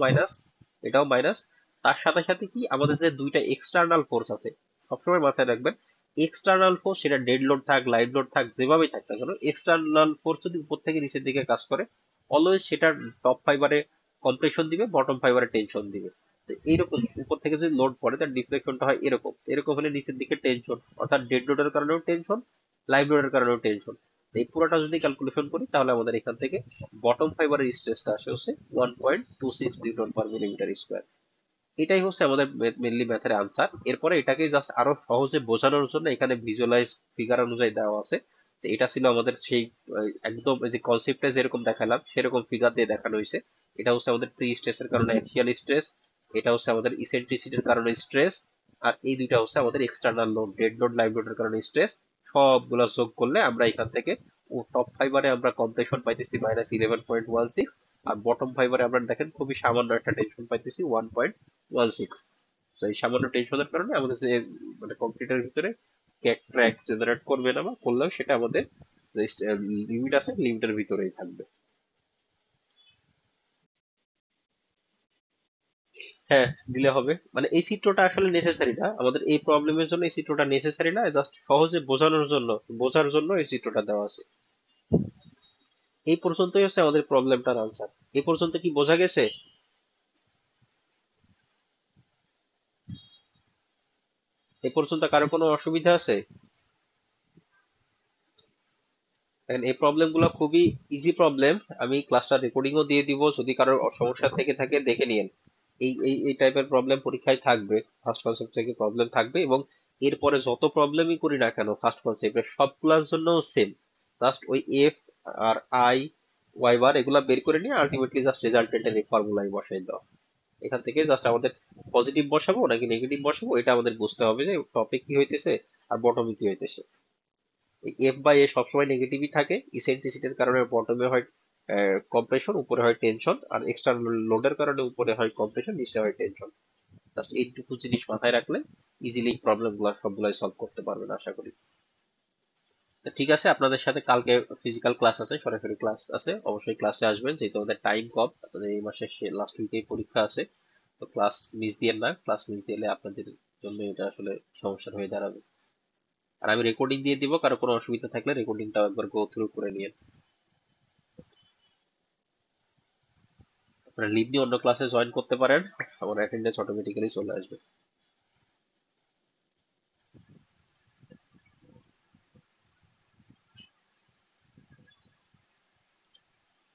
মাইনাস। তার সাথে সাথে কি আমাদের যে দুইটা এক্সটার্নাল ফোর্স আছে, সবসময় মাথায় রাখবেন, এক্সটার্নাল ফোর্স সেটা ডেড লোড থাক, লাইভ লোড থাক, যেভাবেই থাক না কেন, এক্সটার্নাল ফোর্স যদি উপর থেকে নিচের দিকে কাজ করে অলওয়েজ সেটা টপ ফাইবারে কম্প্রেশন দিবে, বটম ফাইবারে টেনশন দিবে। এইরকম উপর থেকে যদি লোড পড়ে তার ডিফ্লেকশনটা হয় এরকম এরকম হলে নিচের দিকে টেনশন, অর্থাৎ ডেড লোডের কারণেও টেনশন, লাইভ লোডের কারণেও টেনশন। এই পুরোটা যদি ক্যালকুলেশন করি তাহলে আমাদের এখান থেকে বটম ফাইবারের স্ট্রেসটা আসে হচ্ছে 1.26 নিউটন পার মিলিমিটার স্কোয়ার। এটাই হচ্ছে আমাদের মেনলি ম্যাথের আনসার। এরপরে এটাকে জাস্ট আরো সহজে বোঝানোর জন্য এখানে ভিজুয়ালাইজ ফিগার অনুযায়ী দেওয়া আছে। যে এটা ছিল আমাদের সেই একদম এই যে কনসেপ্টে যেরকম দেখালাম সেরকম ফিগার দিয়ে দেখানো হয়েছে। এটা হচ্ছে আমাদের প্রি স্ট্রেসের কারণে অ্যাক্সিয়াল স্ট্রেস, এটা হচ্ছে আমাদের ইসেন্ট্রিসিটির কারণে স্ট্রেস, আর এই দুইটা হচ্ছে আমাদের external load, dead load live লোডের কারণে স্ট্রেস। সবগুলো যোগ করলে আমরা এখান থেকে টপ ফাইবারে আমরা কম্প্রেশন পাইতেছি -11.16, আর বটম ফাইবারে আমরা দেখেন খুবই সামান্য একটা টেনশন পাইতেছি 1.16। তো এই সামান্য টেনশনের কারণে আমাদের যে মানে কংক্রিটের ভিতরে ক্র্যাক জেনারেট করবে না, বা করলেও সেটা আমাদের লিমিট আছে লিমিটের ভিতরেই থাকবে। হ্যাঁ, দিলে হবে। মানে এই চিত্রটা আসলে নেসেসারি না আমাদের এই প্রবলেমের জন্য, এই চিত্রটা নেসেসারি না, জাস্ট সহজে বোঝানোর জন্য, বোঝার জন্য এই চিত্রটা দেওয়া আছে। এই পর্যন্তই হচ্ছে আমাদের প্রবলেমটার আনসার। এই পর্যন্ত কি বোঝা গেছে? এই পর্যন্ত কারো কোনো অসুবিধা আছে? দেখেন এই প্রবলেম গুলো খুবই ইজি প্রবলেম। আমি ক্লাসটা রেকর্ডিংও দিয়ে দিব, যদি কারোর সমস্যা থেকে থাকে দেখে নিন। এই এই এই টাইপের প্রবলেম পরীক্ষায় থাকবে, ফার্স্ট কনসেপ্ট থেকে প্রবলেম থাকবে, এবং এরপরে যত প্রবলেমই করি না কেন ফার্স্ট কনসেপ্টের সবগুলোর জন্য সেম। জাস্ট ওই F R I y bar এগুলা বের করে নিয়ে আলটিমেটলি জাস্ট রেজাল্টেন্টের এই ফর্মুলাই বসাই দাও। এখান থেকে জাস্ট আমাদের পজিটিভ বসাবো নাকি নেগেটিভ বসাবো এটা আমাদের বুঝতে হবে, যে টপিক কি হইতেছে আর বটমে কি হইতেছে। এফ বাই এ সবসময় নেগেটিভই থাকে, ইসেন্ট্রিসিটির কারণে বটমে হয় কম্প্রেশন, উপরে হয় টেনশন, আর এক্সটার্নাল লোডের কারণে উপরে হয় কম্প্রেশন, নিচে হয় টেনশন। জাস্ট এইটুকু জিনিস মাথায় রাখলে ইজিলি প্রবলেম গুলো সবগুলাই সলভ করতে পারবেন আশা করি। তো ঠিক আছে, আপনাদের সাথে কালকে ফিজিক্যাল ক্লাস আছে, সরাসরি ক্লাস আছে, অবশ্যই ক্লাসে আসবেন, যেহেতু আমাদের টাইম কম, আপনাদের এই মাসের লাস্ট উইকেই পরীক্ষা আছে। তো ক্লাস মিস দিয়েন না, ক্লাস মিস দিলে আপনাদের জন্য এটা আসলে সমস্যা হয়ে দাঁড়াবে। আর আমি রেকর্ডিং দিয়ে দিব, কারো কোনো অসুবিধা থাকলে রেকর্ডিংটাও একবার গো থ্রু করে নিয়ে আপনারা লিভ নিয়ে অন্য ক্লাসে জয়েন করতে পারেন, আমার অ্যাটেন্ডেন্স অটোমেটিক্যালি চলে আসবে।